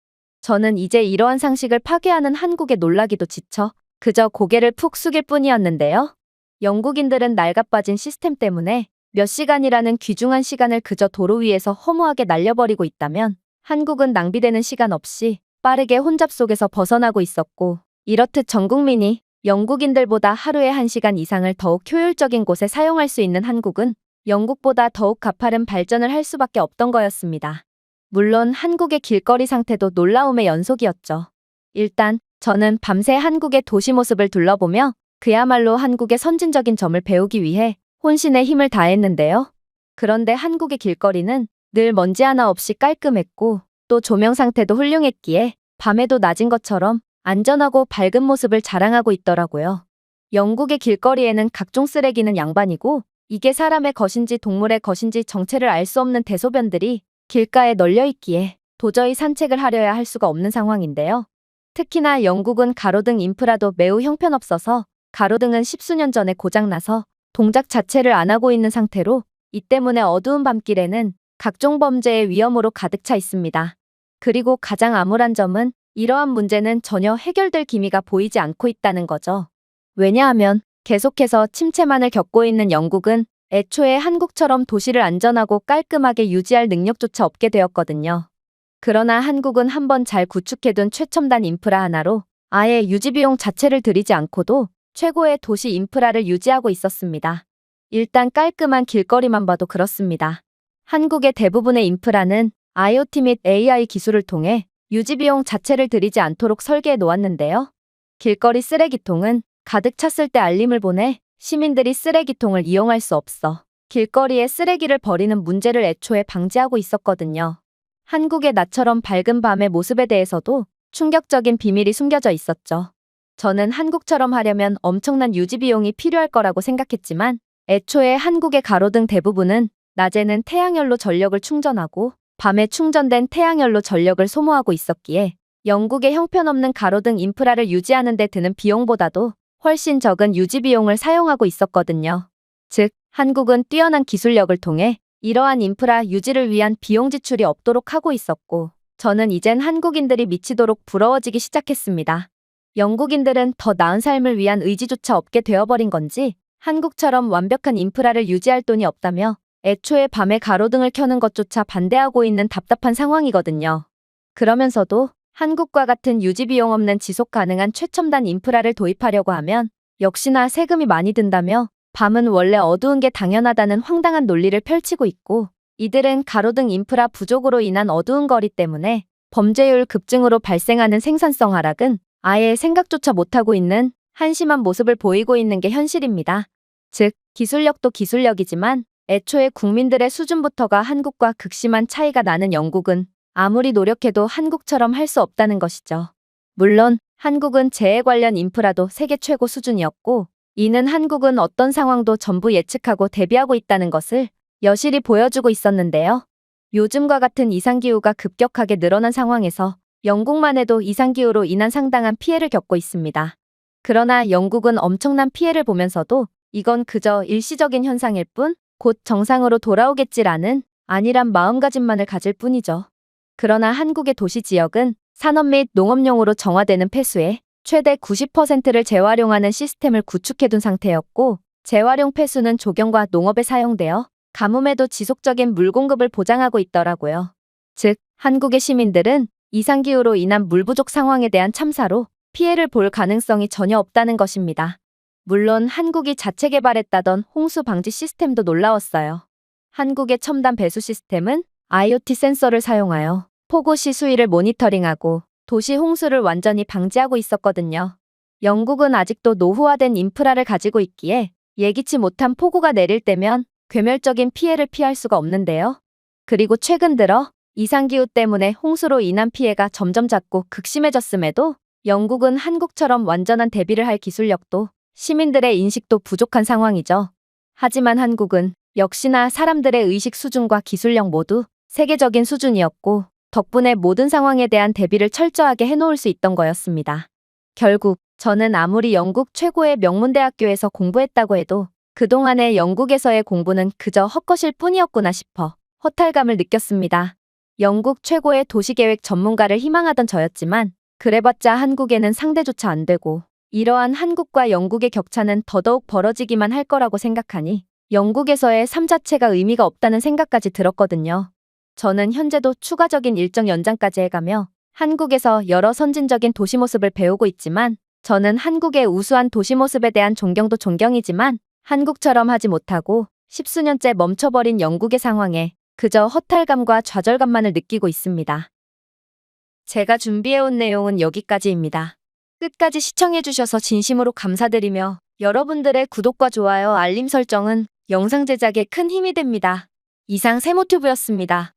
Speaker 1: 저는 이제 이러한 상식을 파괴하는 한국에 놀라기도 지쳐 그저 고개를 푹 숙일 뿐이었는데요. 영국인들은 낡아빠진 시스템 때문에 몇 시간이라는 귀중한 시간을 그저 도로 위에서 허무하게 날려버리고 있다면, 한국은 낭비되는 시간 없이 빠르게 혼잡 속에서 벗어나고 있었고, 이렇듯 전 국민이 영국인들보다 하루에 1시간 이상을 더욱 효율적인 곳에 사용할 수 있는 한국은 영국보다 더욱 가파른 발전을 할 수밖에 없던 거였습니다. 물론 한국의 길거리 상태도 놀라움의 연속이었죠. 일단 저는 밤새 한국의 도시 모습을 둘러보며 그야말로 한국의 선진적인 점을 배우기 위해 혼신의 힘을 다했는데요. 그런데 한국의 길거리는 늘 먼지 하나 없이 깔끔했고, 또 조명 상태도 훌륭했기에 밤에도 낮인 것처럼 안전하고 밝은 모습을 자랑하고 있더라고요. 영국의 길거리에는 각종 쓰레기는 양반이고, 이게 사람의 것인지 동물의 것인지 정체를 알 수 없는 대소변들이 길가에 널려 있기에 도저히 산책을 하려야 할 수가 없는 상황인데요. 특히나 영국은 가로등 인프라도 매우 형편없어서 가로등은 10수년 전에 고장나서 동작 자체를 안 하고 있는 상태로, 이 때문에 어두운 밤길에는 각종 범죄의 위험으로 가득 차 있습니다. 그리고 가장 암울한 점은 이러한 문제는 전혀 해결될 기미가 보이지 않고 있다는 거죠. 왜냐하면 계속해서 침체만을 겪고 있는 영국은 애초에 한국처럼 도시를 안전하고 깔끔하게 유지할 능력조차 없게 되었거든요. 그러나 한국은 한번 잘 구축해둔 최첨단 인프라 하나로 아예 유지비용 자체를 들이지 않고도 최고의 도시 인프라를 유지하고 있었습니다. 일단 깔끔한 길거리만 봐도 그렇습니다. 한국의 대부분의 인프라는 IoT 및 AI 기술을 통해 유지비용 자체를 들이지 않도록 설계해 놓았는데요. 길거리 쓰레기통은 가득 찼을 때 알림을 보내 시민들이 쓰레기통을 이용할 수 없어 길거리에 쓰레기를 버리는 문제를 애초에 방지하고 있었거든요. 한국의 나처럼 밝은 밤의 모습에 대해서도 충격적인 비밀이 숨겨져 있었죠. 저는 한국처럼 하려면 엄청난 유지비용이 필요할 거라고 생각했지만, 애초에 한국의 가로등 대부분은 낮에는 태양열로 전력을 충전하고 밤에 충전된 태양열로 전력을 소모하고 있었기에 영국의 형편없는 가로등 인프라를 유지하는 데 드는 비용보다도 훨씬 적은 유지비용을 사용하고 있었거든요. 즉, 한국은 뛰어난 기술력을 통해 이러한 인프라 유지를 위한 비용 지출이 없도록 하고 있었고, 저는 이젠 한국인들이 미치도록 부러워지기 시작했습니다. 영국인들은 더 나은 삶을 위한 의지조차 없게 되어버린 건지 한국처럼 완벽한 인프라를 유지할 돈이 없다며 애초에 밤에 가로등을 켜는 것조차 반대하고 있는 답답한 상황이거든요. 그러면서도 한국과 같은 유지 비용 없는 지속 가능한 최첨단 인프라를 도입하려고 하면 역시나 세금이 많이 든다며 밤은 원래 어두운 게 당연하다는 황당한 논리를 펼치고 있고, 이들은 가로등 인프라 부족으로 인한 어두운 거리 때문에 범죄율 급증으로 발생하는 생산성 하락은 아예 생각조차 못하고 있는 한심한 모습을 보이고 있는 게 현실입니다. 즉, 기술력도 기술력이지만 애초에 국민들의 수준부터가 한국과 극심한 차이가 나는 영국은 아무리 노력해도 한국처럼 할 수 없다는 것이죠. 물론 한국은 재해 관련 인프라도 세계 최고 수준이었고, 이는 한국은 어떤 상황도 전부 예측하고 대비하고 있다는 것을 여실히 보여주고 있었는데요. 요즘과 같은 이상기후가 급격하게 늘어난 상황에서 영국만 해도 이상기후로 인한 상당한 피해를 겪고 있습니다. 그러나 영국은 엄청난 피해를 보면서도 이건 그저 일시적인 현상일 뿐 곧 정상으로 돌아오겠지라는 안일한 마음가짐만을 가질 뿐이죠. 그러나 한국의 도시 지역은 산업 및 농업용으로 정화되는 폐수의 최대 90%를 재활용하는 시스템을 구축해둔 상태였고, 재활용 폐수는 조경과 농업에 사용되어 가뭄에도 지속적인 물 공급을 보장하고 있더라고요. 즉, 한국의 시민들은 이상기후로 인한 물 부족 상황에 대한 참사로 피해를 볼 가능성이 전혀 없다는 것입니다. 물론 한국이 자체 개발했다던 홍수 방지 시스템도 놀라웠어요. 한국의 첨단 배수 시스템은 IoT 센서를 사용하여 폭우 시 수위를 모니터링하고 도시 홍수를 완전히 방지하고 있었거든요. 영국은 아직도 노후화된 인프라를 가지고 있기에 예기치 못한 폭우가 내릴 때면 괴멸적인 피해를 피할 수가 없는데요. 그리고 최근 들어 이상기후 때문에 홍수로 인한 피해가 점점 잦고 극심해졌음에도 영국은 한국처럼 완전한 대비를 할 기술력도 시민들의 인식도 부족한 상황이죠. 하지만 한국은 역시나 사람들의 의식 수준과 기술력 모두 세계적인 수준이었고, 덕분에 모든 상황에 대한 대비를 철저하게 해놓을 수 있던 거였습니다. 결국 저는 아무리 영국 최고의 명문대학교에서 공부했다고 해도 그동안의 영국에서의 공부는 그저 헛것일 뿐이었구나 싶어 허탈감을 느꼈습니다. 영국 최고의 도시계획 전문가를 희망하던 저였지만 그래봤자 한국에는 상대조차 안 되고, 이러한 한국과 영국의 격차는 더더욱 벌어지기만 할 거라고 생각하니 영국에서의 삶 자체가 의미가 없다는 생각까지 들었거든요. 저는 현재도 추가적인 일정 연장까지 해가며 한국에서 여러 선진적인 도시 모습을 배우고 있지만, 저는 한국의 우수한 도시 모습에 대한 존경도 존경이지만 한국처럼 하지 못하고 십수년째 멈춰버린 영국의 상황에 그저 허탈감과 좌절감만을 느끼고 있습니다. 제가 준비해온 내용은 여기까지입니다. 끝까지 시청해주셔서 진심으로 감사드리며 여러분들의 구독과 좋아요, 알림 설정은 영상 제작에 큰 힘이 됩니다. 이상 세모튜브였습니다.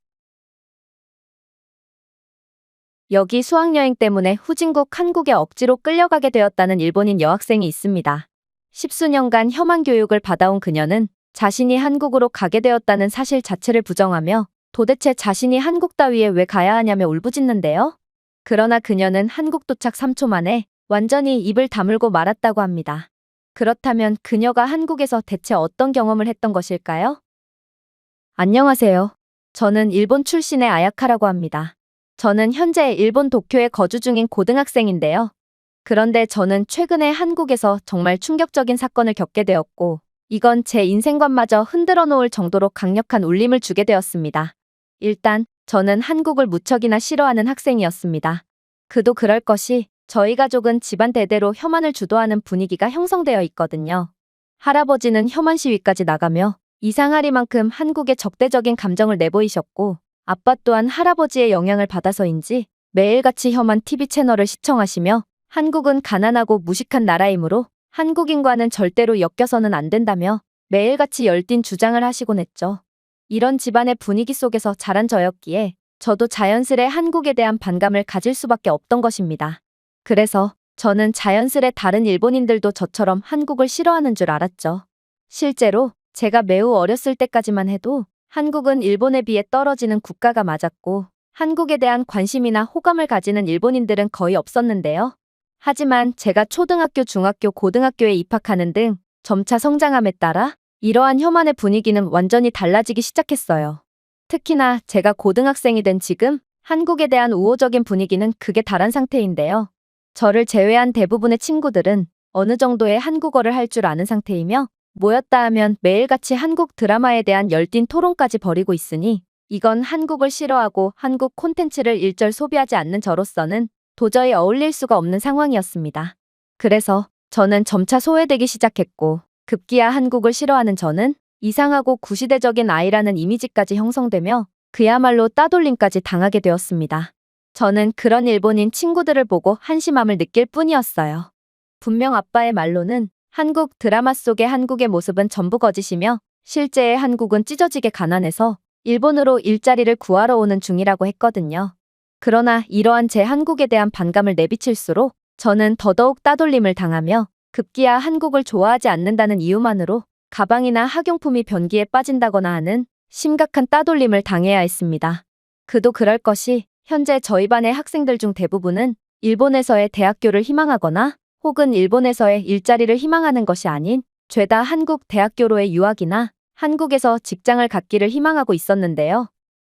Speaker 1: 여기 수학여행 때문에 후진국 한국에 억지로 끌려가게 되었다는 일본인 여학생이 있습니다. 십수년간 혐한 교육을 받아온 그녀는 자신이 한국으로 가게 되었다는 사실 자체를 부정하며 도대체 자신이 한국 따위에 왜 가야 하냐며 울부짖는데요. 그러나 그녀는 한국 도착 3초 만에 완전히 입을 다물고 말았다고 합니다. 그렇다면 그녀가 한국에서 대체 어떤 경험을 했던 것일까요? 안녕하세요. 저는 일본 출신의 아야카라고 합니다. 저는 현재 일본 도쿄에 거주 중인 고등학생인데요. 그런데 저는 최근에 한국에서 정말 충격적인 사건을 겪게 되었고, 이건 제 인생관마저 흔들어 놓을 정도로 강력한 울림을 주게 되었습니다. 일단 저는 한국을 무척이나 싫어하는 학생이었습니다. 그도 그럴 것이 저희 가족은 집안 대대로 혐한을 주도하는 분위기가 형성되어 있거든요. 할아버지는 혐한 시위까지 나가며 이상하리만큼 한국에 적대적인 감정을 내보이셨고, 아빠 또한 할아버지의 영향을 받아서인지 매일같이 혐한 TV 채널을 시청하시며 한국은 가난하고 무식한 나라이므로 한국인과는 절대로 엮여서는 안 된다며 매일같이 열띤 주장을 하시곤 했죠. 이런 집안의 분위기 속에서 자란 저였기에 저도 자연스레 한국에 대한 반감을 가질 수밖에 없던 것입니다. 그래서 저는 자연스레 다른 일본인들도 저처럼 한국을 싫어하는 줄 알았죠. 실제로 제가 매우 어렸을 때까지만 해도 한국은 일본에 비해 떨어지는 국가가 맞았고, 한국에 대한 관심이나 호감을 가지는 일본인들은 거의 없었는데요. 하지만 제가 초등학교, 중학교, 고등학교에 입학하는 등 점차 성장함에 따라 이러한 혐한의 분위기는 완전히 달라지기 시작했어요. 특히나 제가 고등학생이 된 지금 한국에 대한 우호적인 분위기는 극에 달한 상태인데요. 저를 제외한 대부분의 친구들은 어느 정도의 한국어를 할 줄 아는 상태이며 모였다 하면 매일같이 한국 드라마에 대한 열띤 토론까지 벌이고 있으니 이건 한국을 싫어하고 한국 콘텐츠를 일절 소비하지 않는 저로서는 도저히 어울릴 수가 없는 상황이었습니다. 그래서 저는 점차 소외되기 시작했고 급기야 한국을 싫어하는 저는 이상하고 구시대적인 아이라는 이미지까지 형성되며 그야말로 따돌림까지 당하게 되었습니다. 저는 그런 일본인 친구들을 보고 한심함을 느낄 뿐이었어요. 분명 아빠의 말로는 한국 드라마 속의 한국의 모습은 전부 거짓이며 실제의 한국은 찢어지게 가난해서 일본으로 일자리를 구하러 오는 중이라고 했거든요. 그러나 이러한 제 한국에 대한 반감을 내비칠수록 저는 더더욱 따돌림을 당하며 급기야 한국을 좋아하지 않는다는 이유만으로 가방이나 학용품이 변기에 빠진다거나 하는 심각한 따돌림을 당해야 했습니다. 그도 그럴 것이 현재 저희 반의 학생들 중 대부분은 일본에서의 대학교를 희망하거나 혹은 일본에서의 일자리를 희망하는 것이 아닌 죄다 한국 대학교로의 유학이나 한국에서 직장을 갖기를 희망하고 있었는데요.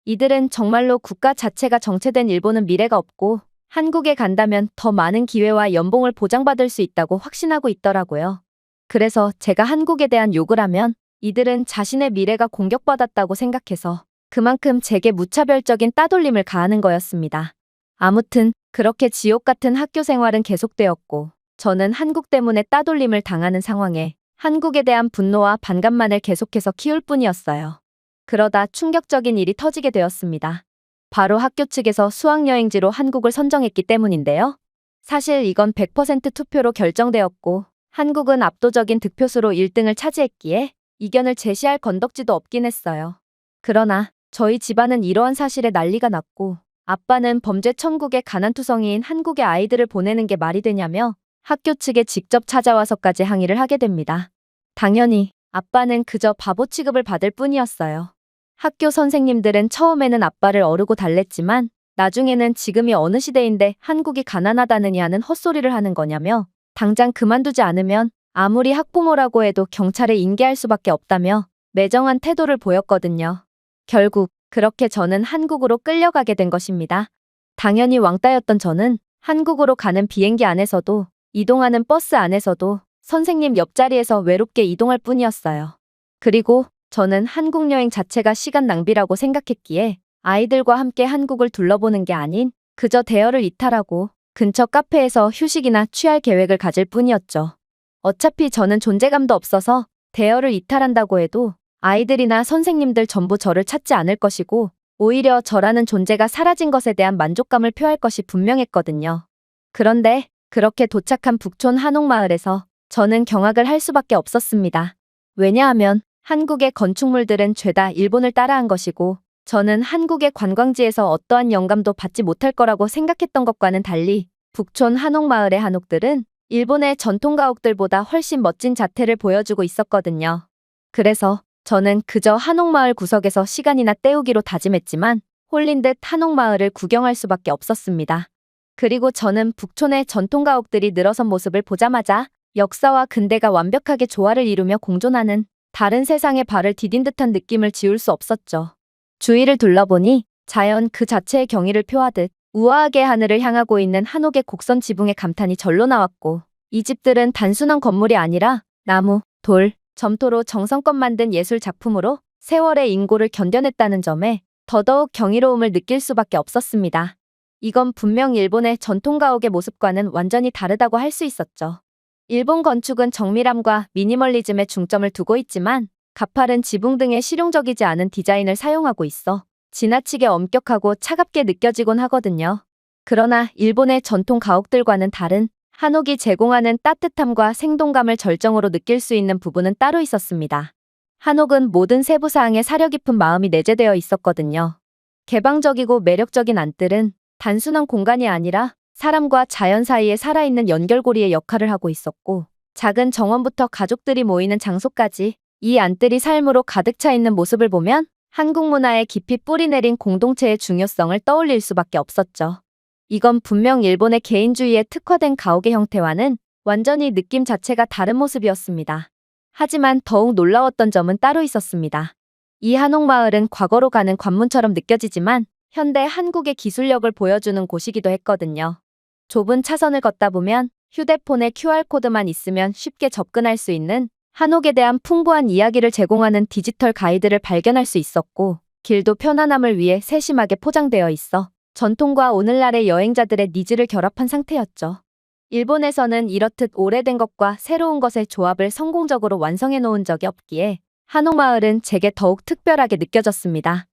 Speaker 1: 이들은 정말로 국가 자체가 정체된 일본은 미래가 없고 한국에 간다면 더 많은 기회와 연봉을 보장받을 수 있다고 확신하고 있더라고요. 그래서 제가 한국에 대한 욕을 하면 이들은 자신의 미래가 공격받았다고 생각해서 그만큼 제게 무차별적인 따돌림을 가하는 거였습니다. 아무튼 그렇게 지옥 같은 학교 생활은 계속되었고 저는 한국 때문에 따돌림을 당하는 상황에 한국에 대한 분노와 반감만을 계속해서 키울 뿐이었어요. 그러다 충격적인 일이 터지게 되었습니다. 바로 학교 측에서 수학여행지로 한국을 선정했기 때문인데요. 사실 이건 100% 투표로 결정되었고 한국은 압도적인 득표수로 1등을 차지했기에 이견을 제시할 건덕지도 없긴 했어요. 그러나 저희 집안은 이러한 사실에 난리가 났고 아빠는 범죄 천국의 가난투성이인 한국의 아이들을 보내는 게 말이 되냐며 학교 측에 직접 찾아와서까지 항의를 하게 됩니다. 당연히 아빠는 그저 바보 취급을 받을 뿐이었어요. 학교 선생님들은 처음에는 아빠를 어르고 달랬지만 나중에는 지금이 어느 시대인데 한국이 가난하다느니 하는 헛소리를 하는 거냐며 당장 그만두지 않으면 아무리 학부모라고 해도 경찰에 인계할 수밖에 없다며 매정한 태도를 보였거든요. 결국 그렇게 저는 한국으로 끌려가게 된 것입니다. 당연히 왕따였던 저는 한국으로 가는 비행기 안에서도 이동하는 버스 안에서도 선생님 옆자리에서 외롭게 이동할 뿐이었어요. 그리고 저는 한국 여행 자체가 시간 낭비라고 생각했기에 아이들과 함께 한국을 둘러보는 게 아닌 그저 대여를 이탈하고 근처 카페에서 휴식이나 취할 계획을 가질 뿐이었죠. 어차피 저는 존재감도 없어서 대여를 이탈한다고 해도 아이들이나 선생님들 전부 저를 찾지 않을 것이고 오히려 저라는 존재가 사라진 것에 대한 만족감을 표할 것이 분명했거든요. 그런데 그렇게 도착한 북촌 한옥마을에서 저는 경악을 할 수밖에 없었습니다. 왜냐하면 한국의 건축물들은 죄다 일본을 따라한 것이고 저는 한국의 관광지에서 어떠한 영감도 받지 못할 거라고 생각했던 것과는 달리 북촌 한옥마을의 한옥들은 일본의 전통 가옥들보다 훨씬 멋진 자태를 보여주고 있었거든요. 그래서 저는 그저 한옥마을 구석에서 시간이나 때우기로 다짐했지만 홀린 듯 한옥마을을 구경할 수밖에 없었습니다. 그리고 저는 북촌의 전통 가옥들이 늘어선 모습을 보자마자 역사와 근대가 완벽하게 조화를 이루며 공존하는 다른 세상에 발을 디딘 듯한 느낌을 지울 수 없었죠. 주위를 둘러보니 자연 그 자체의 경의를 표하듯 우아하게 하늘을 향하고 있는 한옥의 곡선 지붕의 감탄이 절로 나왔고 이 집들은 단순한 건물이 아니라 나무, 돌, 점토로 정성껏 만든 예술 작품으로 세월의 인고를 견뎌냈다는 점에 더더욱 경이로움을 느낄 수밖에 없었습니다. 이건 분명 일본의 전통 가옥의 모습과는 완전히 다르다고 할 수 있었죠. 일본 건축은 정밀함과 미니멀리즘에 중점을 두고 있지만 가파른 지붕 등의 실용적이지 않은 디자인을 사용하고 있어 지나치게 엄격하고 차갑게 느껴지곤 하거든요. 그러나 일본의 전통 가옥들과는 다른 한옥이 제공하는 따뜻함과 생동감을 절정으로 느낄 수 있는 부분은 따로 있었습니다. 한옥은 모든 세부 사항에 사려 깊은 마음이 내재되어 있었거든요. 개방적이고 매력적인 안뜰은 단순한 공간이 아니라 사람과 자연 사이에 살아있는 연결고리의 역할을 하고 있었고 작은 정원부터 가족들이 모이는 장소까지 이 안뜰이 삶으로 가득 차 있는 모습을 보면 한국 문화에 깊이 뿌리내린 공동체의 중요성을 떠올릴 수밖에 없었죠. 이건 분명 일본의 개인주의에 특화된 가옥의 형태와는 완전히 느낌 자체가 다른 모습이었습니다. 하지만 더욱 놀라웠던 점은 따로 있었습니다. 이 한옥마을은 과거로 가는 관문처럼 느껴지지만 현대 한국의 기술력을 보여주는 곳이기도 했거든요. 좁은 차선을 걷다 보면 휴대폰에 QR코드만 있으면 쉽게 접근할 수 있는 한옥에 대한 풍부한 이야기를 제공하는 디지털 가이드를 발견할 수 있었고, 길도 편안함을 위해 세심하게 포장되어 있어 전통과 오늘날의 여행자들의 니즈를 결합한 상태였죠. 일본에서는 이렇듯 오래된 것과 새로운 것의 조합을 성공적으로 완성해 놓은 적이 없기에 한옥마을은 제게 더욱 특별하게 느껴졌습니다.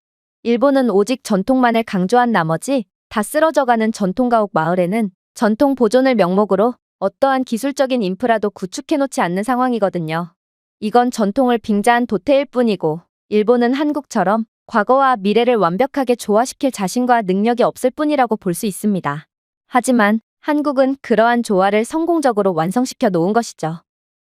Speaker 1: 일본은 오직 전통만을 강조한 나머지 다 쓰러져가는 전통가옥 마을에는 전통 보존을 명목으로 어떠한 기술적인 인프라도 구축해놓지 않는 상황이거든요. 이건 전통을 빙자한 도태일 뿐이고, 일본은 한국처럼 과거와 미래를 완벽하게 조화시킬 자신과 능력이 없을 뿐이라고 볼 수 있습니다. 하지만 한국은 그러한 조화를 성공적으로 완성시켜 놓은 것이죠.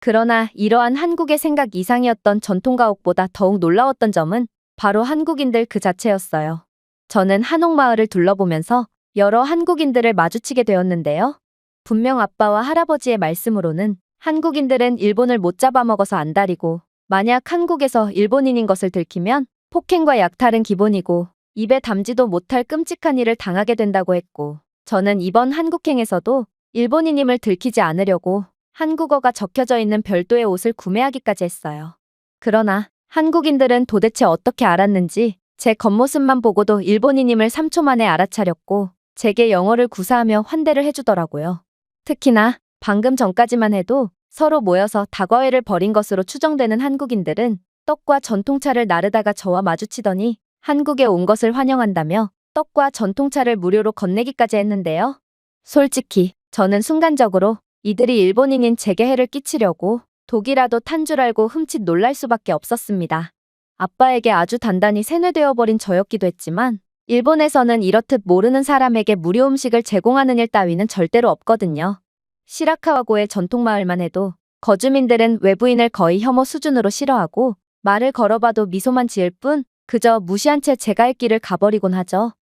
Speaker 1: 그러나 이러한 한국의 생각 이상이었던 전통가옥보다 더욱 놀라웠던 점은 바로 한국인들 그 자체였어요. 저는 한옥마을을 둘러보면서 여러 한국인들을 마주치게 되었는데요. 분명 아빠와 할아버지의 말씀으로는 한국인들은 일본을 못 잡아먹어서 안달이고, 만약 한국에서 일본인인 것을 들키면 폭행과 약탈은 기본이고 입에 담지도 못할 끔찍한 일을 당하게 된다고 했고, 저는 이번 한국행에서도 일본인임을 들키지 않으려고 한국어가 적혀져 있는 별도의 옷을 구매하기까지 했어요. 그러나 한국인들은 도대체 어떻게 알았는지 제 겉모습만 보고도 일본인임을 3초 만에 알아차렸고, 제게 영어를 구사하며 환대를 해주더라고요. 특히나 방금 전까지만 해도 서로 모여서 다과회를 벌인 것으로 추정되는 한국인들은 떡과 전통차를 나르다가 저와 마주치더니 한국에 온 것을 환영한다며 떡과 전통차를 무료로 건네기까지 했는데요. 솔직히 저는 순간적으로 이들이 일본인인 제게 해를 끼치려고 독이라도 탄 줄 알고 흠칫 놀랄 수밖에 없었습니다. 아빠에게 아주 단단히 세뇌되어 버린 저였기도 했지만, 일본에서는 이렇듯 모르는 사람에게 무료 음식을 제공하는 일 따위는 절대로 없거든요. 시라카와고의 전통마을만 해도 거주민들은 외부인을 거의 혐오 수준으로 싫어하고, 말을 걸어봐도 미소만 지을 뿐 그저 무시한 채 제가 할 길을 가버리곤 하죠.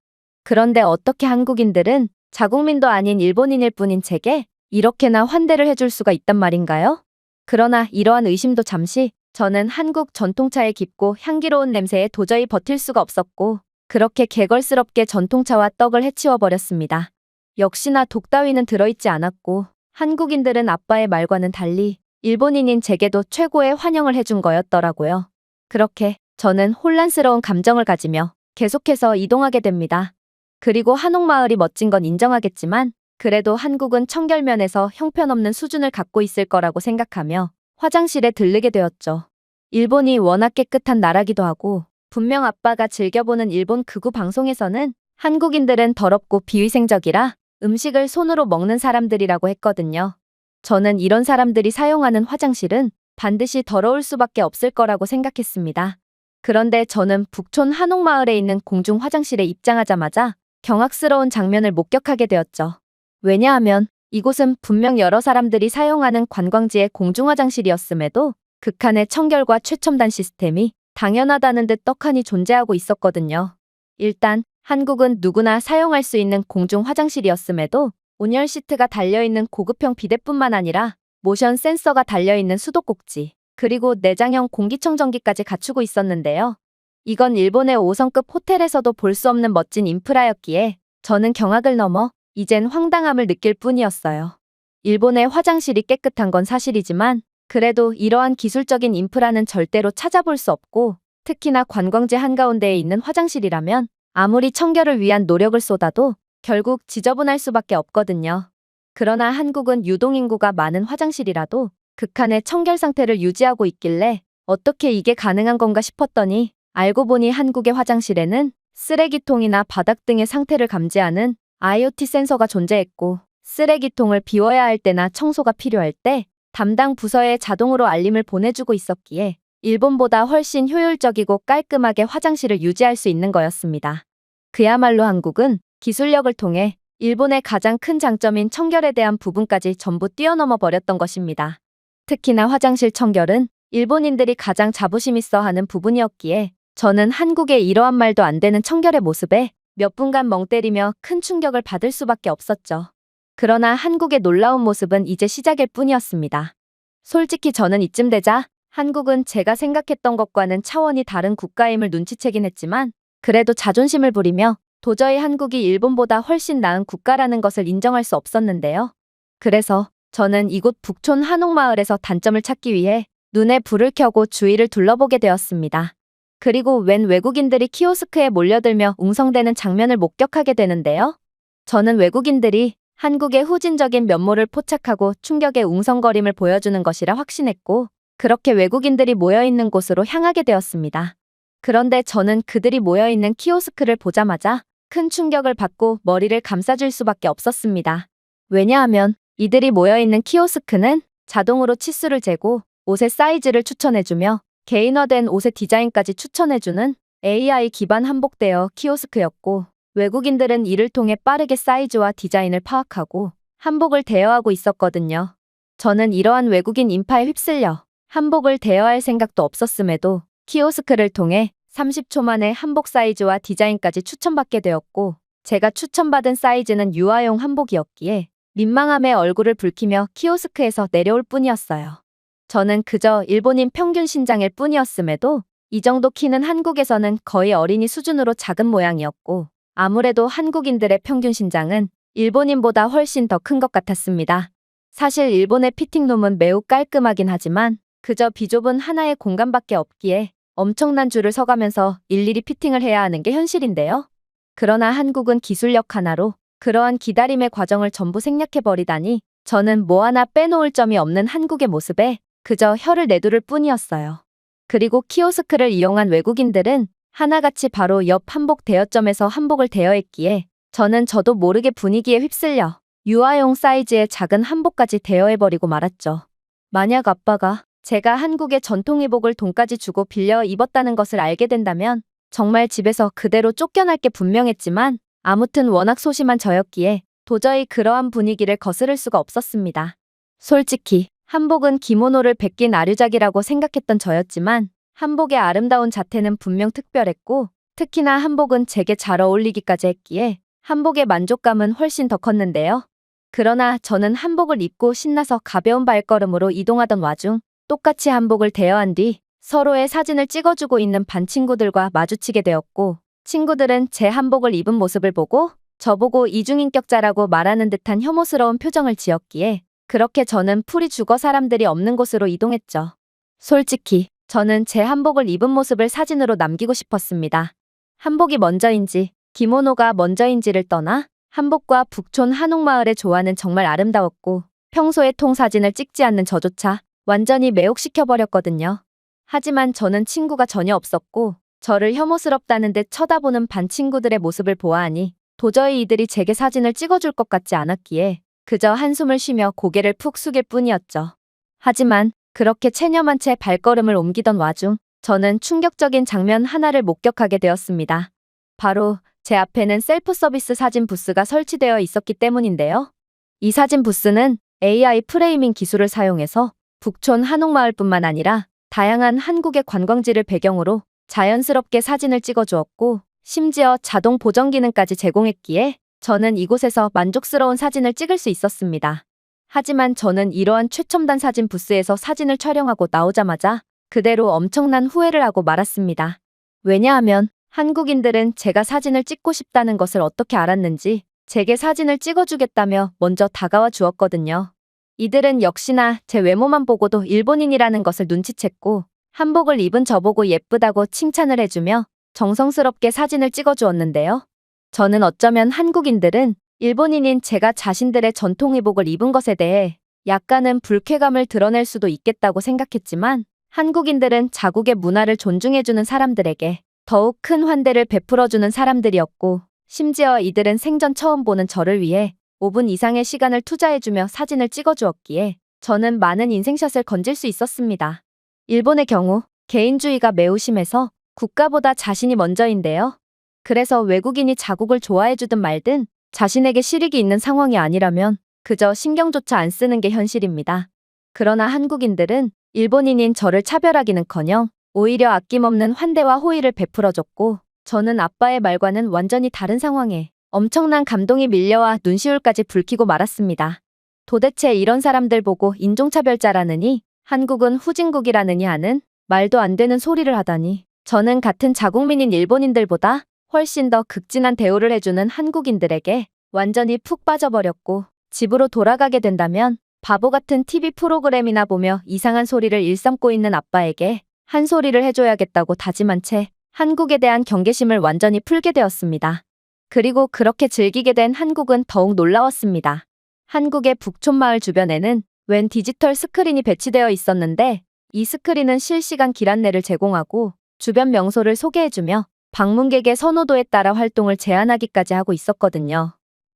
Speaker 1: 그런데 어떻게 한국인들은 자국민도 아닌 일본인일 뿐인 제게 이렇게나 환대를 해줄 수가 있단 말인가요? 그러나 이러한 의심도 잠시, 저는 한국 전통차의 깊고 향기로운 냄새에 도저히 버틸 수가 없었고, 그렇게 개걸스럽게 전통차와 떡을 해치워버렸습니다. 역시나 독 따위는 들어있지 않았고, 한국인들은 아빠의 말과는 달리 일본인인 제게도 최고의 환영을 해준 거였더라고요. 그렇게 저는 혼란스러운 감정을 가지며 계속해서 이동하게 됩니다. 그리고 한옥마을이 멋진 건 인정하겠지만, 그래도 한국은 청결면에서 형편없는 수준을 갖고 있을 거라고 생각하며 화장실에 들르게 되었죠. 일본이 워낙 깨끗한 나라기도 하고, 분명 아빠가 즐겨보는 일본 극우 방송에서는 한국인들은 더럽고 비위생적이라 음식을 손으로 먹는 사람들이라고 했거든요. 저는 이런 사람들이 사용하는 화장실은 반드시 더러울 수밖에 없을 거라고 생각했습니다. 그런데 저는 북촌 한옥마을에 있는 공중 화장실에 입장하자마자 경악스러운 장면을 목격하게 되었죠. 왜냐하면 이곳은 분명 여러 사람들이 사용하는 관광지의 공중 화장실이었음에도 극한의 청결과 최첨단 시스템이 당연하다는 듯 떡하니 존재하고 있었거든요. 일단 한국은 누구나 사용할 수 있는 공중 화장실이었음에도 온열 시트가 달려있는 고급형 비데뿐만 아니라 모션 센서가 달려있는 수도꼭지, 그리고 내장형 공기청정기까지 갖추고 있었는데요. 이건 일본의 5성급 호텔에서도 볼 수 없는 멋진 인프라였기에 저는 경악을 넘어 이젠 황당함을 느낄 뿐이었어요. 일본의 화장실이 깨끗한 건 사실이지만, 그래도 이러한 기술적인 인프라는 절대로 찾아볼 수 없고, 특히나 관광지 한가운데에 있는 화장실이라면 아무리 청결을 위한 노력을 쏟아도 결국 지저분할 수밖에 없거든요. 그러나 한국은 유동인구가 많은 화장실이라도 극한의 청결 상태를 유지하고 있길래 어떻게 이게 가능한 건가 싶었더니, 알고 보니 한국의 화장실에는 쓰레기통이나 바닥 등의 상태를 감지하는 IoT 센서가 존재했고, 쓰레기통을 비워야 할 때나 청소가 필요할 때 담당 부서에 자동으로 알림을 보내주고 있었기에 일본보다 훨씬 효율적이고 깔끔하게 화장실을 유지할 수 있는 거였습니다. 그야말로 한국은 기술력을 통해 일본의 가장 큰 장점인 청결에 대한 부분까지 전부 뛰어넘어 버렸던 것입니다. 특히나 화장실 청결은 일본인들이 가장 자부심 있어 하는 부분이었기에 저는 한국의 이러한 말도 안 되는 청결의 모습에 몇 분간 멍 때리며 큰 충격을 받을 수밖에 없었죠. 그러나 한국의 놀라운 모습은 이제 시작일 뿐이었습니다. 솔직히 저는 이쯤 되자 한국은 제가 생각했던 것과는 차원이 다른 국가임을 눈치채긴 했지만, 그래도 자존심을 부리며 도저히 한국이 일본보다 훨씬 나은 국가라는 것을 인정할 수 없었는데요. 그래서 저는 이곳 북촌 한옥마을에서 단점을 찾기 위해 눈에 불을 켜고 주위를 둘러보게 되었습니다. 그리고 웬 외국인들이 키오스크에 몰려들며 웅성대는 장면을 목격하게 되는데요. 저는 외국인들이 한국의 후진적인 면모를 포착하고 충격의 웅성거림을 보여주는 것이라 확신했고, 그렇게 외국인들이 모여있는 곳으로 향하게 되었습니다. 그런데 저는 그들이 모여있는 키오스크를 보자마자 큰 충격을 받고 머리를 감싸줄 수밖에 없었습니다. 왜냐하면 이들이 모여있는 키오스크는 자동으로 치수를 재고 옷의 사이즈를 추천해주며 개인화된 옷의 디자인까지 추천해주는 AI 기반 한복 대여 키오스크였고, 외국인들은 이를 통해 빠르게 사이즈와 디자인을 파악하고 한복을 대여하고 있었거든요. 저는 이러한 외국인 인파에 휩쓸려 한복을 대여할 생각도 없었음에도 키오스크를 통해 30초 만에 한복 사이즈와 디자인까지 추천받게 되었고, 제가 추천받은 사이즈는 유아용 한복이었기에 민망함에 얼굴을 붉히며 키오스크에서 내려올 뿐이었어요. 저는 그저 일본인 평균 신장일 뿐이었음에도 이 정도 키는 한국에서는 거의 어린이 수준으로 작은 모양이었고, 아무래도 한국인들의 평균 신장은 일본인보다 훨씬 더 큰 것 같았습니다. 사실 일본의 피팅룸은 매우 깔끔하긴 하지만 그저 비좁은 하나의 공간밖에 없기에 엄청난 줄을 서가면서 일일이 피팅을 해야 하는 게 현실인데요. 그러나 한국은 기술력 하나로 그러한 기다림의 과정을 전부 생략해버리다니 저는 뭐 하나 빼놓을 점이 없는 한국의 모습에 그저 혀를 내두를 뿐이었어요. 그리고 키오스크를 이용한 외국인들은 하나같이 바로 옆 한복 대여점에서 한복을 대여했기에 저는 저도 모르게 분위기에 휩쓸려 유아용 사이즈의 작은 한복까지 대여해버리고 말았죠. 만약 아빠가 제가 한국의 전통의복을 돈까지 주고 빌려 입었다는 것을 알게 된다면 정말 집에서 그대로 쫓겨날 게 분명했지만 아무튼 워낙 소심한 저였기에 도저히 그러한 분위기를 거스를 수가 없었습니다. 솔직히 한복은 기모노를 베낀 아류작이라고 생각했던 저였지만 한복의 아름다운 자태는 분명 특별했고, 특히나 한복은 제게 잘 어울리기까지 했기에 한복의 만족감은 훨씬 더 컸는데요. 그러나 저는 한복을 입고 신나서 가벼운 발걸음으로 이동하던 와중 똑같이 한복을 대여한 뒤 서로의 사진을 찍어주고 있는 반 친구들과 마주치게 되었고, 친구들은 제 한복을 입은 모습을 보고 저보고 이중인격자라고 말하는 듯한 혐오스러운 표정을 지었기에 그렇게 저는 풀이 죽어 사람들이 없는 곳으로 이동했죠. 솔직히 저는 제 한복을 입은 모습을 사진으로 남기고 싶었습니다. 한복이 먼저인지 기모노가 먼저인지를 떠나 한복과 북촌 한옥마을의 조화는 정말 아름다웠고, 평소에 통사진을 찍지 않는 저조차 완전히 매혹시켜버렸거든요. 하지만 저는 친구가 전혀 없었고 저를 혐오스럽다는 듯 쳐다보는 반 친구들의 모습을 보아하니 도저히 이들이 제게 사진을 찍어줄 것 같지 않았기에 그저 한숨을 쉬며 고개를 푹 숙일 뿐이었죠. 하지만 그렇게 체념한 채 발걸음을 옮기던 와중 저는 충격적인 장면 하나를 목격하게 되었습니다. 바로 제 앞에는 셀프 서비스 사진 부스가 설치되어 있었기 때문인데요. 이 사진 부스는 AI 프레이밍 기술을 사용해서 북촌 한옥마을뿐만 아니라 다양한 한국의 관광지를 배경으로 자연스럽게 사진을 찍어주었고, 심지어 자동 보정 기능까지 제공했기에 저는 이곳에서 만족스러운 사진을 찍을 수 있었습니다. 하지만 저는 이러한 최첨단 사진 부스에서 사진을 촬영하고 나오자마자 그대로 엄청난 후회를 하고 말았습니다. 왜냐하면 한국인들은 제가 사진을 찍고 싶다는 것을 어떻게 알았는지 제게 사진을 찍어주겠다며 먼저 다가와 주었거든요. 이들은 역시나 제 외모만 보고도 일본인이라는 것을 눈치챘고 한복을 입은 저보고 예쁘다고 칭찬을 해주며 정성스럽게 사진을 찍어주었는데요. 저는 어쩌면 한국인들은 일본인인 제가 자신들의 전통의복을 입은 것에 대해 약간은 불쾌감을 드러낼 수도 있겠다고 생각했지만, 한국인들은 자국의 문화를 존중해주는 사람들에게 더욱 큰 환대를 베풀어주는 사람들이었고, 심지어 이들은 생전 처음 보는 저를 위해 5분 이상의 시간을 투자해주며 사진을 찍어주었기에 저는 많은 인생샷을 건질 수 있었습니다. 일본의 경우 개인주의가 매우 심해서 국가보다 자신이 먼저인데요. 그래서 외국인이 자국을 좋아해주든 말든 자신에게 실익이 있는 상황이 아니라면 그저 신경조차 안 쓰는 게 현실입니다. 그러나 한국인들은 일본인인 저를 차별하기는커녕 오히려 아낌없는 환대와 호의를 베풀어줬고, 저는 아빠의 말과는 완전히 다른 상황에 엄청난 감동이 밀려와 눈시울까지 붉히고 말았습니다. 도대체 이런 사람들 보고 인종차별자라느니 한국은 후진국이라느니 하는 말도 안 되는 소리를 하다니, 저는 같은 자국민인 일본인들보다 훨씬 더 극진한 대우를 해주는 한국인들에게 완전히 푹 빠져버렸고, 집으로 돌아가게 된다면 바보 같은 TV 프로그램이나 보며 이상한 소리를 일삼고 있는 아빠에게 한 소리를 해줘야겠다고 다짐한 채 한국에 대한 경계심을 완전히 풀게 되었습니다. 그리고 그렇게 즐기게 된 한국은 더욱 놀라웠습니다. 한국의 북촌마을 주변에는 웬 디지털 스크린이 배치되어 있었는데 이 스크린은 실시간 길 안내를 제공하고 주변 명소를 소개해주며 방문객의 선호도에 따라 활동을 제한하기까지 하고 있었거든요.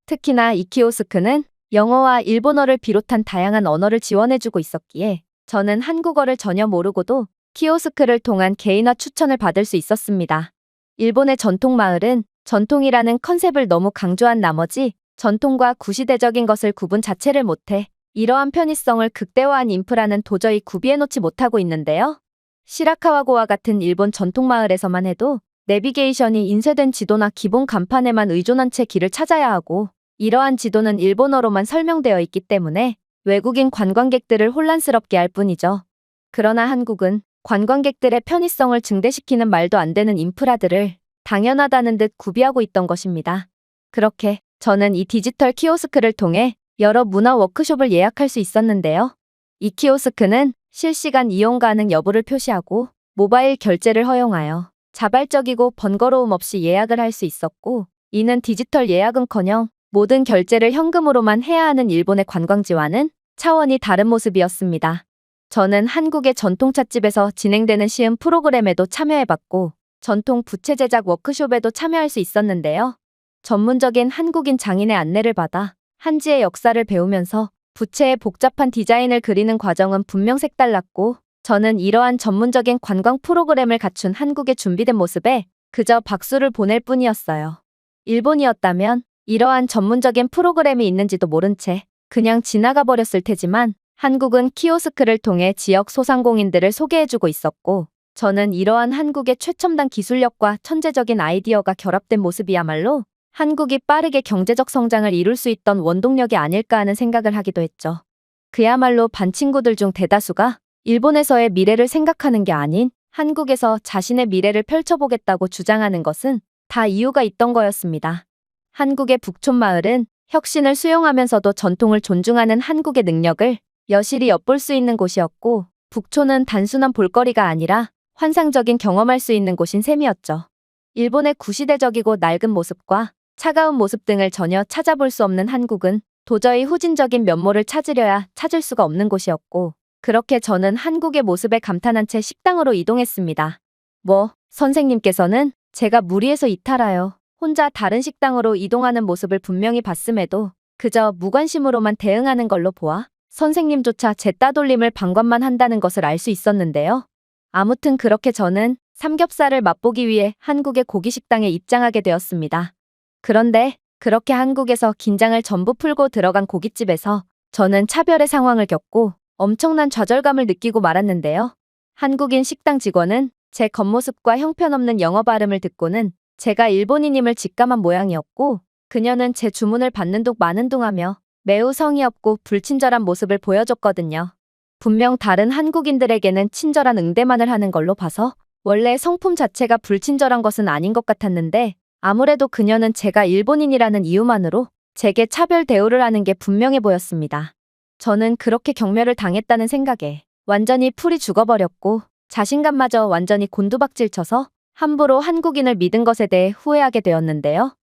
Speaker 1: 특히나 이 키오스크는 영어와 일본어를 비롯한 다양한 언어를 지원해주고 있었기에 저는 한국어를 전혀 모르고도 키오스크를 통한 개인화 추천을 받을 수 있었습니다. 일본의 전통 마을은 전통이라는 컨셉을 너무 강조한 나머지 전통과 구시대적인 것을 구분 자체를 못해 이러한 편의성을 극대화한 인프라는 도저히 구비해놓지 못하고 있는데요. 시라카와고와 같은 일본 전통 마을에서만 해도 내비게이션이 인쇄된 지도나 기본 간판에만 의존한 채 길을 찾아야 하고 이러한 지도는 일본어로만 설명되어 있기 때문에 외국인 관광객들을 혼란스럽게 할 뿐이죠. 그러나 한국은 관광객들의 편의성을 증대시키는 말도 안 되는 인프라들을 당연하다는 듯 구비하고 있던 것입니다. 그렇게 저는 이 디지털 키오스크를 통해 여러 문화 워크숍을 예약할 수 있었는데요. 이 키오스크는 실시간 이용 가능 여부를 표시하고 모바일 결제를 허용하여 자발적이고 번거로움 없이 예약을 할 수 있었고 이는 디지털 예약은커녕 모든 결제를 현금으로만 해야 하는 일본의 관광지와는 차원이 다른 모습이었습니다. 저는 한국의 전통 찻집에서 진행되는 시음 프로그램에도 참여해봤고 전통 부채 제작 워크숍에도 참여할 수 있었는데요. 전문적인 한국인 장인의 안내를 받아 한지의 역사를 배우면서 부채의 복잡한 디자인을 그리는 과정은 분명 색달랐고 저는 이러한 전문적인 관광 프로그램을 갖춘 한국의 준비된 모습에 그저 박수를 보낼 뿐이었어요. 일본이었다면 이러한 전문적인 프로그램이 있는지도 모른 채 그냥 지나가 버렸을 테지만 한국은 키오스크를 통해 지역 소상공인들을 소개해주고 있었고 저는 이러한 한국의 최첨단 기술력과 천재적인 아이디어가 결합된 모습이야말로 한국이 빠르게 경제적 성장을 이룰 수 있던 원동력이 아닐까 하는 생각을 하기도 했죠. 그야말로 반 친구들 중 대다수가 일본에서의 미래를 생각하는 게 아닌 한국에서 자신의 미래를 펼쳐보겠다고 주장하는 것은 다 이유가 있던 거였습니다. 한국의 북촌 마을은 혁신을 수용하면서도 전통을 존중하는 한국의 능력을 여실히 엿볼 수 있는 곳이었고 북촌은 단순한 볼거리가 아니라 환상적인 경험할 수 있는 곳인 셈이었죠. 일본의 구시대적이고 낡은 모습과 차가운 모습 등을 전혀 찾아볼 수 없는 한국은 도저히 후진적인 면모를 찾으려야 찾을 수가 없는 곳이었고 그렇게 저는 한국의 모습에 감탄한 채 식당으로 이동했습니다. 선생님께서는 제가 무리해서 이탈하여 혼자 다른 식당으로 이동하는 모습을 분명히 봤음에도 그저 무관심으로만 대응하는 걸로 보아 선생님조차 제 따돌림을 방관만 한다는 것을 알 수 있었는데요. 아무튼 그렇게 저는 삼겹살을 맛보기 위해 한국의 고기식당에 입장하게 되었습니다. 그런데 그렇게 한국에서 긴장을 전부 풀고 들어간 고깃집에서 저는 차별의 상황을 겪고 엄청난 좌절감을 느끼고 말았는데요. 한국인 식당 직원은 제 겉모습과 형편없는 영어 발음을 듣고는 제가 일본인임을 직감한 모양이었고 그녀는 제 주문을 받는 둥 마는 둥 하며 매우 성의 없고 불친절한 모습을 보여줬거든요. 분명 다른 한국인들에게는 친절한 응대만을 하는 걸로 봐서 원래 성품 자체가 불친절한 것은 아닌 것 같았는데 아무래도 그녀는 제가 일본인이라는 이유만으로 제게 차별 대우를 하는 게 분명해 보였습니다. 저는 그렇게 경멸을 당했다는 생각에 완전히 풀이 죽어버렸고 자신감마저 완전히 곤두박질 쳐서 함부로 한국인을 믿은 것에 대해 후회하게 되었는데요.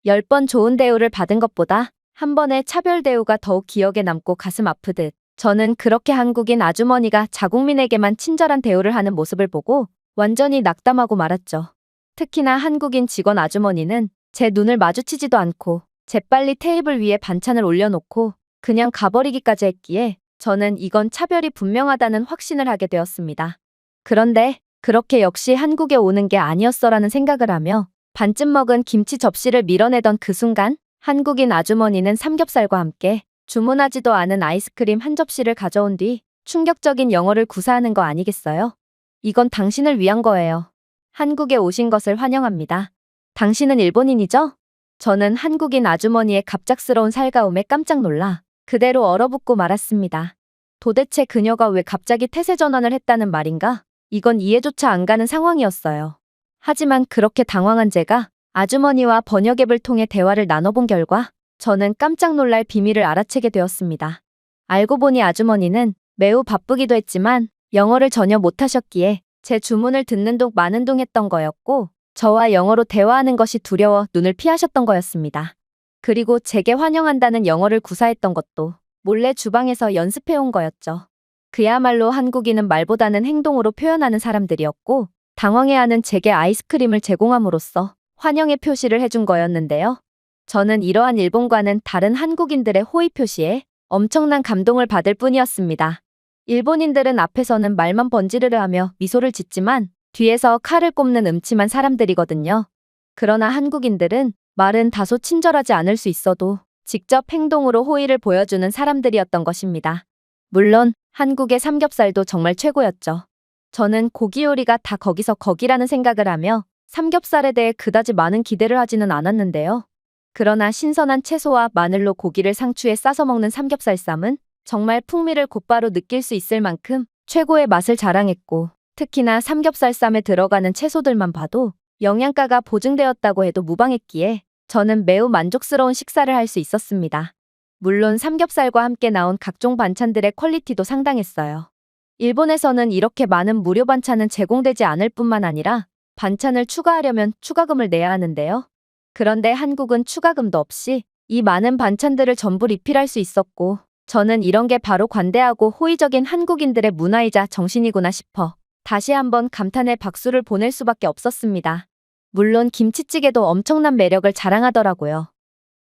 Speaker 1: 10번 좋은 대우를 받은 것보다 한 번의 차별 대우가 더욱 기억에 남고 가슴 아프듯 저는 그렇게 한국인 아주머니가 자국민에게만 친절한 대우를 하는 모습을 보고 완전히 낙담하고 말았죠. 특히나 한국인 직원 아주머니는 제 눈을 마주치지도 않고 재빨리 테이블 위에 반찬을 올려놓고 그냥 가버리기까지 했기에 저는 이건 차별이 분명하다는 확신을 하게 되었습니다. 그런데 그렇게 역시 한국에 오는 게 아니었어라는 생각을 하며 반쯤 먹은 김치 접시를 밀어내던 그 순간 한국인 아주머니는 삼겹살과 함께 주문하지도 않은 아이스크림 한 접시를 가져온 뒤 충격적인 영어를 구사하는 거 아니겠어요? 이건 당신을 위한 거예요. 한국에 오신 것을 환영합니다. 당신은 일본인이죠? 저는 한국인 아주머니의 갑작스러운 살가움에 깜짝 놀라 그대로 얼어붙고 말았습니다. 도대체 그녀가 왜 갑자기 태세 전환을 했다는 말인가? 이건 이해조차 안 가는 상황이었어요. 하지만 그렇게 당황한 제가 아주머니와 번역 앱을 통해 대화를 나눠본 결과 저는 깜짝 놀랄 비밀을 알아채게 되었습니다. 알고 보니 아주머니는 매우 바쁘기도 했지만 영어를 전혀 못하셨기에 제 주문을 듣는 둥 마는 둥 했던 거였고 저와 영어로 대화하는 것이 두려워 눈을 피하셨던 거였습니다. 그리고 제게 환영한다는 영어를 구사했던 것도 몰래 주방에서 연습해온 거였죠. 그야말로 한국인은 말보다는 행동으로 표현하는 사람들이었고 당황해하는 제게 아이스크림을 제공함으로써 환영의 표시를 해준 거였는데요. 저는 이러한 일본과는 다른 한국인들의 호의 표시에 엄청난 감동을 받을 뿐이었습니다. 일본인들은 앞에서는 말만 번지르르 하며 미소를 짓지만 뒤에서 칼을 꼽는 음침한 사람들이거든요. 그러나 한국인들은 말은 다소 친절하지 않을 수 있어도 직접 행동으로 호의를 보여주는 사람들이었던 것입니다. 물론 한국의 삼겹살도 정말 최고였죠. 저는 고기 요리가 다 거기서 거기라는 생각을 하며 삼겹살에 대해 그다지 많은 기대를 하지는 않았는데요. 그러나 신선한 채소와 마늘로 고기를 상추에 싸서 먹는 삼겹살쌈은 정말 풍미를 곧바로 느낄 수 있을 만큼 최고의 맛을 자랑했고 특히나 삼겹살쌈에 들어가는 채소들만 봐도 영양가가 보증되었다고 해도 무방했기에 저는 매우 만족스러운 식사를 할 수 있었습니다. 물론 삼겹살과 함께 나온 각종 반찬들의 퀄리티도 상당했어요. 일본에서는 이렇게 많은 무료 반찬은 제공되지 않을 뿐만 아니라 반찬을 추가하려면 추가금을 내야 하는데요. 그런데 한국은 추가금도 없이 이 많은 반찬들을 전부 리필할 수 있었고 저는 이런 게 바로 관대하고 호의적인 한국인들의 문화이자 정신이구나 싶어 다시 한번 감탄의 박수를 보낼 수밖에 없었습니다. 물론 김치찌개도 엄청난 매력을 자랑하더라고요.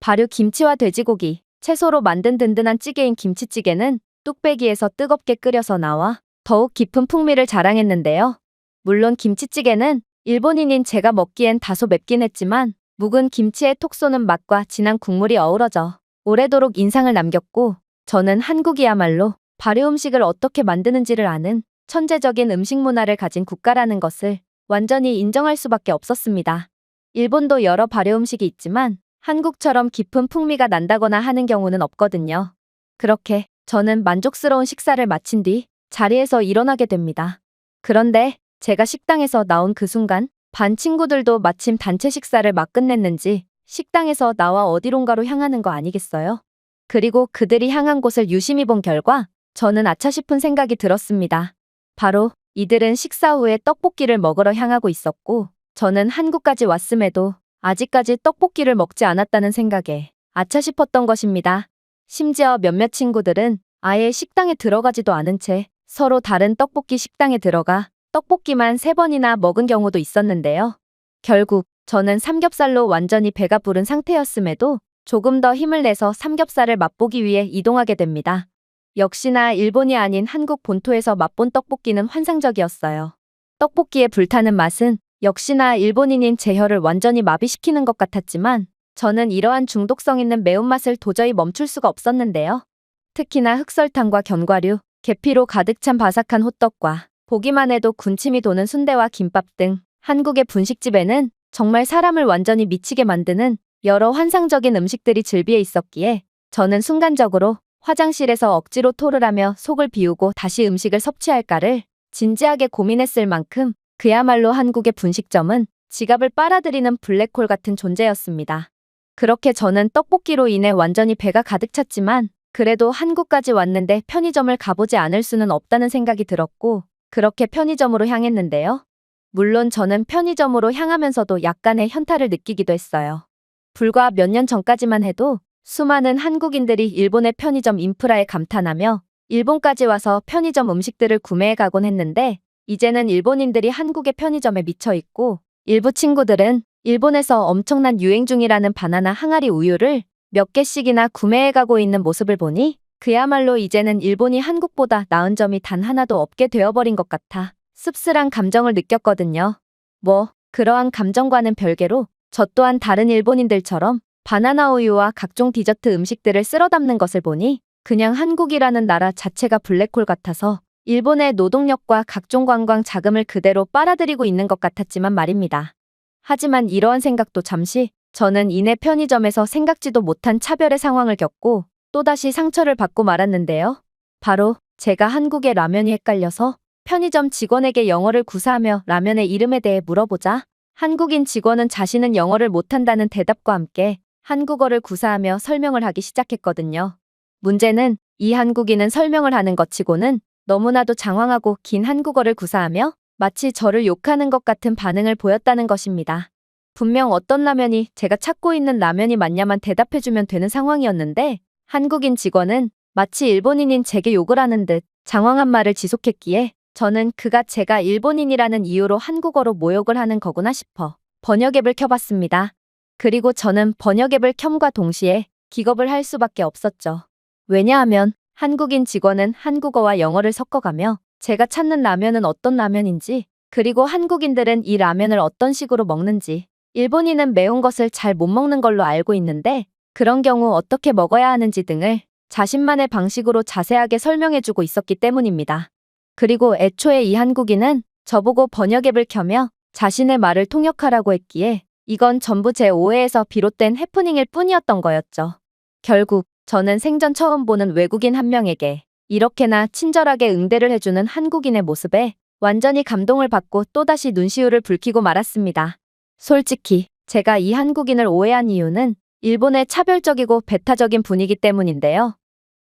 Speaker 1: 발효 김치와 돼지고기, 채소로 만든 든든한 찌개인 김치찌개는 뚝배기에서 뜨겁게 끓여서 나와 더욱 깊은 풍미를 자랑했는데요. 물론 김치찌개는 일본인인 제가 먹기엔 다소 맵긴 했지만 묵은 김치의 톡 쏘는 맛과 진한 국물이 어우러져 오래도록 인상을 남겼고 저는 한국이야말로 발효 음식을 어떻게 만드는지를 아는 천재적인 음식 문화를 가진 국가라는 것을 완전히 인정할 수밖에 없었습니다. 일본도 여러 발효 음식이 있지만 한국처럼 깊은 풍미가 난다거나 하는 경우는 없거든요. 그렇게 저는 만족스러운 식사를 마친 뒤 자리에서 일어나게 됩니다. 그런데 제가 식당에서 나온 그 순간 반 친구들도 마침 단체 식사를 막 끝냈는지 식당에서 나와 어디론가로 향하는 거 아니겠어요? 그리고 그들이 향한 곳을 유심히 본 결과 저는 아차 싶은 생각이 들었습니다. 바로 이들은 식사 후에 떡볶이를 먹으러 향하고 있었고 저는 한국까지 왔음에도 아직까지 떡볶이를 먹지 않았다는 생각에 아차 싶었던 것입니다. 심지어 몇몇 친구들은 아예 식당에 들어가지도 않은 채 서로 다른 떡볶이 식당에 들어가 떡볶이만 3번이나 먹은 경우도 있었는데요. 결국 저는 삼겹살로 완전히 배가 부른 상태였음에도 조금 더 힘을 내서 삼겹살을 맛보기 위해 이동하게 됩니다. 역시나 일본이 아닌 한국 본토에서 맛본 떡볶이는 환상적이었어요. 떡볶이의 불타는 맛은 역시나 일본인인 제 혀를 완전히 마비시키는 것 같았지만 저는 이러한 중독성 있는 매운맛을 도저히 멈출 수가 없었는데요. 특히나 흑설탕과 견과류, 계피로 가득 찬 바삭한 호떡과 보기만 해도 군침이 도는 순대와 김밥 등 한국의 분식집에는 정말 사람을 완전히 미치게 만드는 여러 환상적인 음식들이 즐비해 있었기에 저는 순간적으로 화장실에서 억지로 토를 하며 속을 비우고 다시 음식을 섭취할까를 진지하게 고민했을 만큼 그야말로 한국의 분식점은 지갑을 빨아들이는 블랙홀 같은 존재였습니다. 그렇게 저는 떡볶이로 인해 완전히 배가 가득 찼지만 그래도 한국까지 왔는데 편의점을 가보지 않을 수는 없다는 생각이 들었고 그렇게 편의점으로 향했는데요. 물론 저는 편의점으로 향하면서도 약간의 현타를 느끼기도 했어요. 불과 몇 년 전까지만 해도 수많은 한국인들이 일본의 편의점 인프라에 감탄하며 일본까지 와서 편의점 음식들을 구매해 가곤 했는데 이제는 일본인들이 한국의 편의점에 미쳐 있고 일부 친구들은 일본에서 엄청난 유행 중이라는 바나나 항아리 우유를 몇 개씩이나 구매해 가고 있는 모습을 보니 그야말로 이제는 일본이 한국보다 나은 점이 단 하나도 없게 되어버린 것 같아 씁쓸한 감정을 느꼈거든요. 그러한 감정과는 별개로 저 또한 다른 일본인들처럼 바나나 우유와 각종 디저트 음식들을 쓸어 담는 것을 보니 그냥 한국이라는 나라 자체가 블랙홀 같아서 일본의 노동력과 각종 관광 자금을 그대로 빨아들이고 있는 것 같았지만 말입니다. 하지만 이러한 생각도 잠시 저는 이내 편의점에서 생각지도 못한 차별의 상황을 겪고 또다시 상처를 받고 말았는데요. 바로 제가 한국의 라면이 헷갈려서 편의점 직원에게 영어를 구사하며 라면의 이름에 대해 물어보자 한국인 직원은 자신은 영어를 못한다는 대답과 함께 한국어를 구사하며 설명을 하기 시작했거든요. 문제는 이 한국인은 설명을 하는 것 치고는 너무나도 장황하고 긴 한국어를 구사하며 마치 저를 욕하는 것 같은 반응을 보였다는 것입니다. 분명 어떤 라면이 제가 찾고 있는 라면이 맞냐만 대답해주면 되는 상황이었는데 한국인 직원은 마치 일본인인 제게 욕을 하는 듯 장황한 말을 지속했기에 저는 그가 제가 일본인이라는 이유로 한국어로 모욕을 하는 거구나 싶어 번역앱을 켜봤습니다. 그리고 저는 번역앱을 켬과 동시에 기겁을 할 수밖에 없었죠. 왜냐하면 한국인 직원은 한국어와 영어를 섞어가며 제가 찾는 라면은 어떤 라면인지, 그리고 한국인들은 이 라면을 어떤 식으로 먹는지, 일본인은 매운 것을 잘 못 먹는 걸로 알고 있는데 그런 경우 어떻게 먹어야 하는지 등을 자신만의 방식으로 자세하게 설명해주고 있었기 때문입니다. 그리고 애초에 이 한국인은 저보고 번역앱을 켜며 자신의 말을 통역하라고 했기에 이건 전부 제 오해에서 비롯된 해프닝일 뿐이었던 거였죠. 결국 저는 생전 처음 보는 외국인 한 명에게 이렇게나 친절하게 응대를 해주는 한국인의 모습에 완전히 감동을 받고 또다시 눈시울을 붉히고 말았습니다. 솔직히 제가 이 한국인을 오해한 이유는 일본의 차별적이고 배타적인 분위기 때문인데요.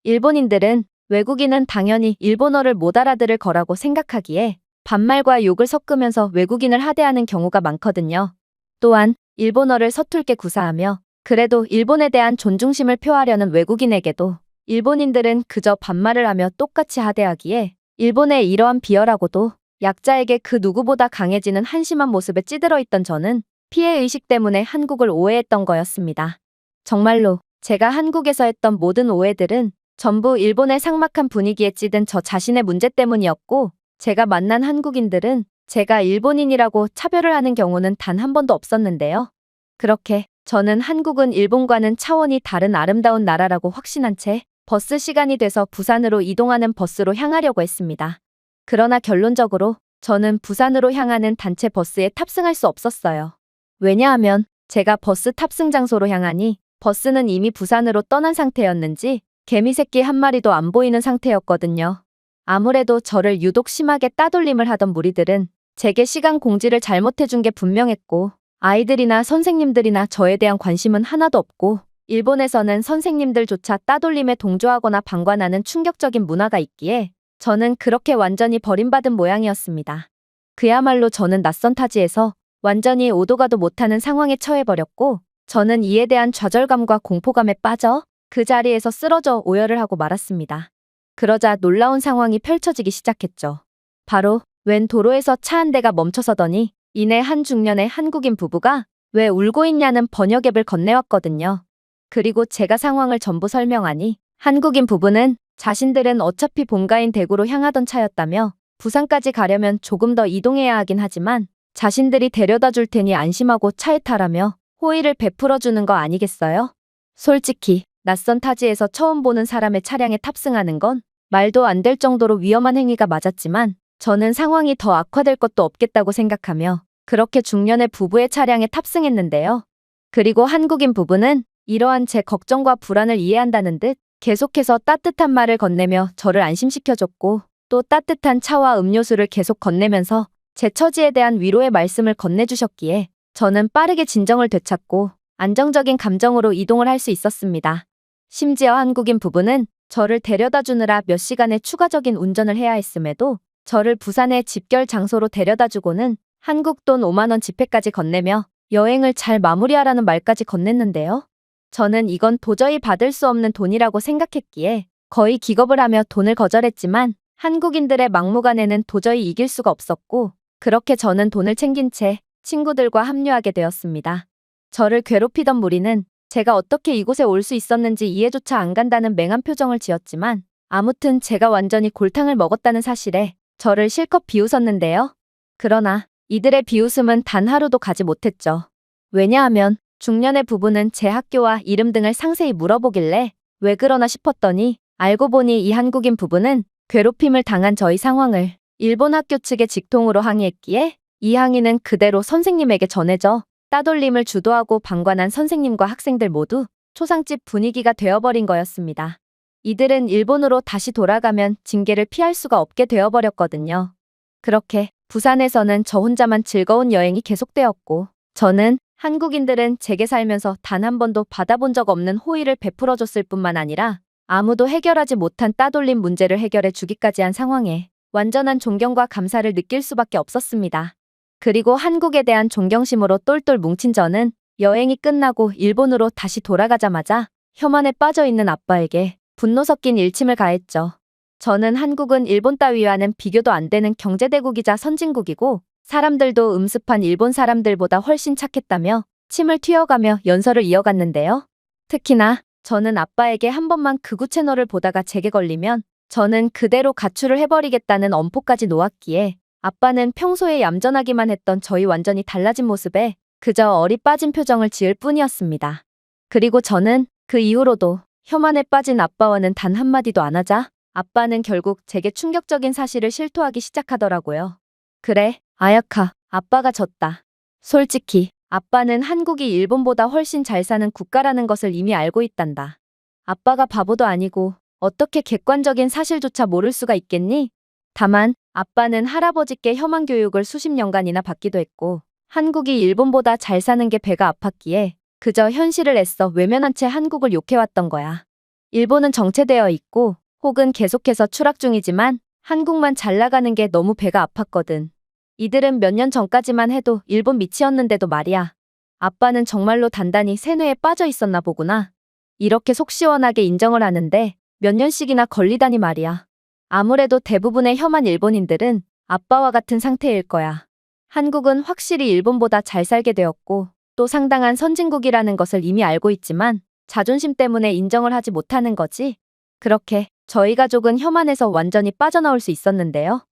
Speaker 1: 일본인들은 외국인은 당연히 일본어를 못 알아들을 거라고 생각하기에 반말과 욕을 섞으면서 외국인을 하대하는 경우가 많거든요. 또한 일본어를 서툴게 구사하며 그래도 일본에 대한 존중심을 표하려는 외국인에게도 일본인들은 그저 반말을 하며 똑같이 하대하기에 일본의 이러한 비열하고도 약자에게 그 누구보다 강해지는 한심한 모습에 찌들어 있던 저는 피해의식 때문에 한국을 오해했던 거였습니다. 정말로 제가 한국에서 했던 모든 오해들은 전부 일본의 삭막한 분위기에 찌든 저 자신의 문제 때문이었고, 제가 만난 한국인들은 제가 일본인이라고 차별을 하는 경우는 단 한 번도 없었는데요. 그렇게 저는 한국은 일본과는 차원이 다른 아름다운 나라라고 확신한 채 버스 시간이 돼서 부산으로 이동하는 버스로 향하려고 했습니다. 그러나 결론적으로 저는 부산으로 향하는 단체 버스에 탑승할 수 없었어요. 왜냐하면 제가 버스 탑승 장소로 향하니 버스는 이미 부산으로 떠난 상태였는지 개미 새끼 한 마리도 안 보이는 상태였거든요. 아무래도 저를 유독 심하게 따돌림을 하던 무리들은 제게 시간 공지를 잘못해준 게 분명했고, 아이들이나 선생님들이나 저에 대한 관심은 하나도 없고, 일본에서는 선생님들조차 따돌림에 동조하거나 방관하는 충격적인 문화가 있기에 저는 그렇게 완전히 버림받은 모양이었습니다. 그야말로 저는 낯선 타지에서 완전히 오도 가도 못하는 상황에 처해버렸고, 저는 이에 대한 좌절감과 공포감에 빠져 그 자리에서 쓰러져 오열을 하고 말았습니다. 그러자 놀라운 상황이 펼쳐지기 시작했죠. 바로 웬 도로에서 차 한 대가 멈춰서더니 이내 한 중년의 한국인 부부가 왜 울고 있냐는 번역앱을 건네왔거든요. 그리고 제가 상황을 전부 설명하니 한국인 부부는 자신들은 어차피 본가인 대구로 향하던 차였다며 부산까지 가려면 조금 더 이동해야 하긴 하지만 자신들이 데려다 줄 테니 안심하고 차에 타라며 호의를 베풀어 주는 거 아니겠어요? 솔직히 낯선 타지에서 처음 보는 사람의 차량에 탑승하는 건 말도 안 될 정도로 위험한 행위가 맞았지만 저는 상황이 더 악화될 것도 없겠다고 생각하며 그렇게 중년의 부부의 차량에 탑승했는데요. 그리고 한국인 부부는 이러한 제 걱정과 불안을 이해한다는 듯 계속해서 따뜻한 말을 건네며 저를 안심시켜줬고, 또 따뜻한 차와 음료수를 계속 건네면서 제 처지에 대한 위로의 말씀을 건네주셨기에 저는 빠르게 진정을 되찾고 안정적인 감정으로 이동을 할 수 있었습니다. 심지어 한국인 부부는 저를 데려다 주느라 몇 시간의 추가적인 운전을 해야 했음에도 저를 부산의 집결 장소로 데려다 주고는 한국 돈 5만 원 지폐까지 건네며 여행을 잘 마무리하라는 말까지 건넸는데요. 저는 이건 도저히 받을 수 없는 돈이라고 생각했기에 거의 기겁을 하며 돈을 거절했지만 한국인들의 막무가내는 도저히 이길 수가 없었고, 그렇게 저는 돈을 챙긴 채 친구들과 합류하게 되었습니다. 저를 괴롭히던 무리는 제가 어떻게 이곳에 올 수 있었는지 이해조차 안 간다는 맹한 표정을 지었지만 아무튼 제가 완전히 골탕을 먹었다는 사실에 저를 실컷 비웃었는데요. 그러나 이들의 비웃음은 단 하루도 가지 못했죠. 왜냐하면 중년의 부부는 제 학교와 이름 등을 상세히 물어보길래 왜 그러나 싶었더니 알고 보니 이 한국인 부부는 괴롭힘을 당한 저희 상황을 일본 학교 측에 직통으로 항의했기에 이 항의는 그대로 선생님에게 전해져 따돌림을 주도하고 방관한 선생님과 학생들 모두 초상집 분위기가 되어버린 거였습니다. 이들은 일본으로 다시 돌아가면 징계를 피할 수가 없게 되어버렸거든요. 그렇게 부산에서는 저 혼자만 즐거운 여행이 계속되었고, 저는 한국인들은 제게 살면서 단 한 번도 받아본 적 없는 호의를 베풀어줬을 뿐만 아니라 아무도 해결하지 못한 따돌림 문제를 해결해 주기까지 한 상황에 완전한 존경과 감사를 느낄 수밖에 없었습니다. 그리고 한국에 대한 존경심으로 똘똘 뭉친 저는 여행이 끝나고 일본으로 다시 돌아가자마자 혐한에 빠져 있는 아빠에게 분노 섞인 일침을 가했죠. 저는 한국은 일본 따위와는 비교도 안 되는 경제대국이자 선진국이고 사람들도 음습한 일본 사람들보다 훨씬 착했다며 침을 튀어가며 연설을 이어갔는데요. 특히나 저는 아빠에게 한 번만 극우 채널을 보다가 제게 걸리면 저는 그대로 가출을 해버리겠다는 엄포까지 놓았기에 아빠는 평소에 얌전하기만 했던 저희 완전히 달라진 모습에 그저 어리 빠진 표정을 지을 뿐이었습니다. 그리고 저는 그 이후로도 혐한에 빠진 아빠와는 단 한마디도 안 하자 아빠는 결국 제게 충격적인 사실을 실토하기 시작하더라고요. 그래, 아야카, 아빠가 졌다. 솔직히 아빠는 한국이 일본보다 훨씬 잘 사는 국가라는 것을 이미 알고 있단다. 아빠가 바보도 아니고 어떻게 객관적인 사실조차 모를 수가 있겠니? 다만 아빠는 할아버지께 혐한 교육을 수십 년간이나 받기도 했고 한국이 일본보다 잘 사는 게 배가 아팠기에 그저 현실을 애써 외면한 채 한국을 욕해왔던 거야. 일본은 정체되어 있고 혹은 계속해서 추락 중이지만 한국만 잘 나가는 게 너무 배가 아팠거든. 이들은 몇 년 전까지만 해도 일본 밑이었는데도 말이야. 아빠는 정말로 단단히 세뇌에 빠져 있었나 보구나. 이렇게 속 시원하게 인정을 하는데 몇 년씩이나 걸리다니 말이야. 아무래도 대부분의 혐한 일본인들은 아빠와 같은 상태일 거야. 한국은 확실히 일본보다 잘 살게 되었고 또 상당한 선진국이라는 것을 이미 알고 있지만 자존심 때문에 인정을 하지 못하는 거지. 그렇게 저희 가족은 혐한에서 완전히 빠져나올 수 있었는데요.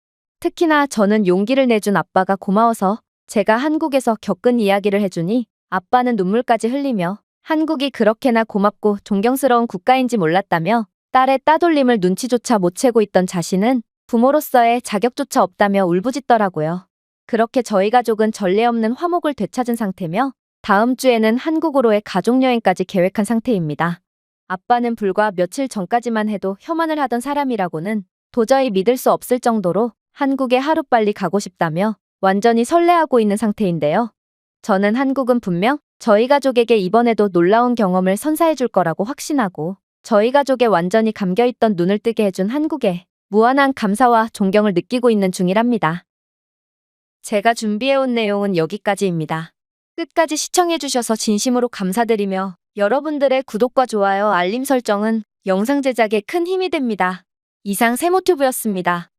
Speaker 1: 특히나 저는 용기를 내준 아빠가 고마워서 제가 한국에서 겪은 이야기를 해주니 아빠는 눈물까지 흘리며 한국이 그렇게나 고맙고 존경스러운 국가인지 몰랐다며 딸의 따돌림을 눈치조차 못 채고 있던 자신은 부모로서의 자격조차 없다며 울부짖더라고요. 그렇게 저희 가족은 전례 없는 화목을 되찾은 상태며 다음 주에는 한국으로의 가족여행까지 계획한 상태입니다. 아빠는 불과 며칠 전까지만 해도 혐한을 하던 사람이라고는 도저히 믿을 수 없을 정도로 한국에 하루빨리 가고 싶다며 완전히 설레하고 있는 상태인데요. 저는 한국은 분명 저희 가족에게 이번에도 놀라운 경험을 선사해 줄 거라고 확신하고 저희 가족의 완전히 감겨있던 눈을 뜨게 해준 한국에 무한한 감사와 존경을 느끼고 있는 중이랍니다. 제가 준비해온 내용은 여기까지입니다. 끝까지 시청해주셔서 진심으로 감사드리며 여러분들의 구독과 좋아요, 알림 설정은 영상 제작에 큰 힘이 됩니다. 이상 세모튜브였습니다.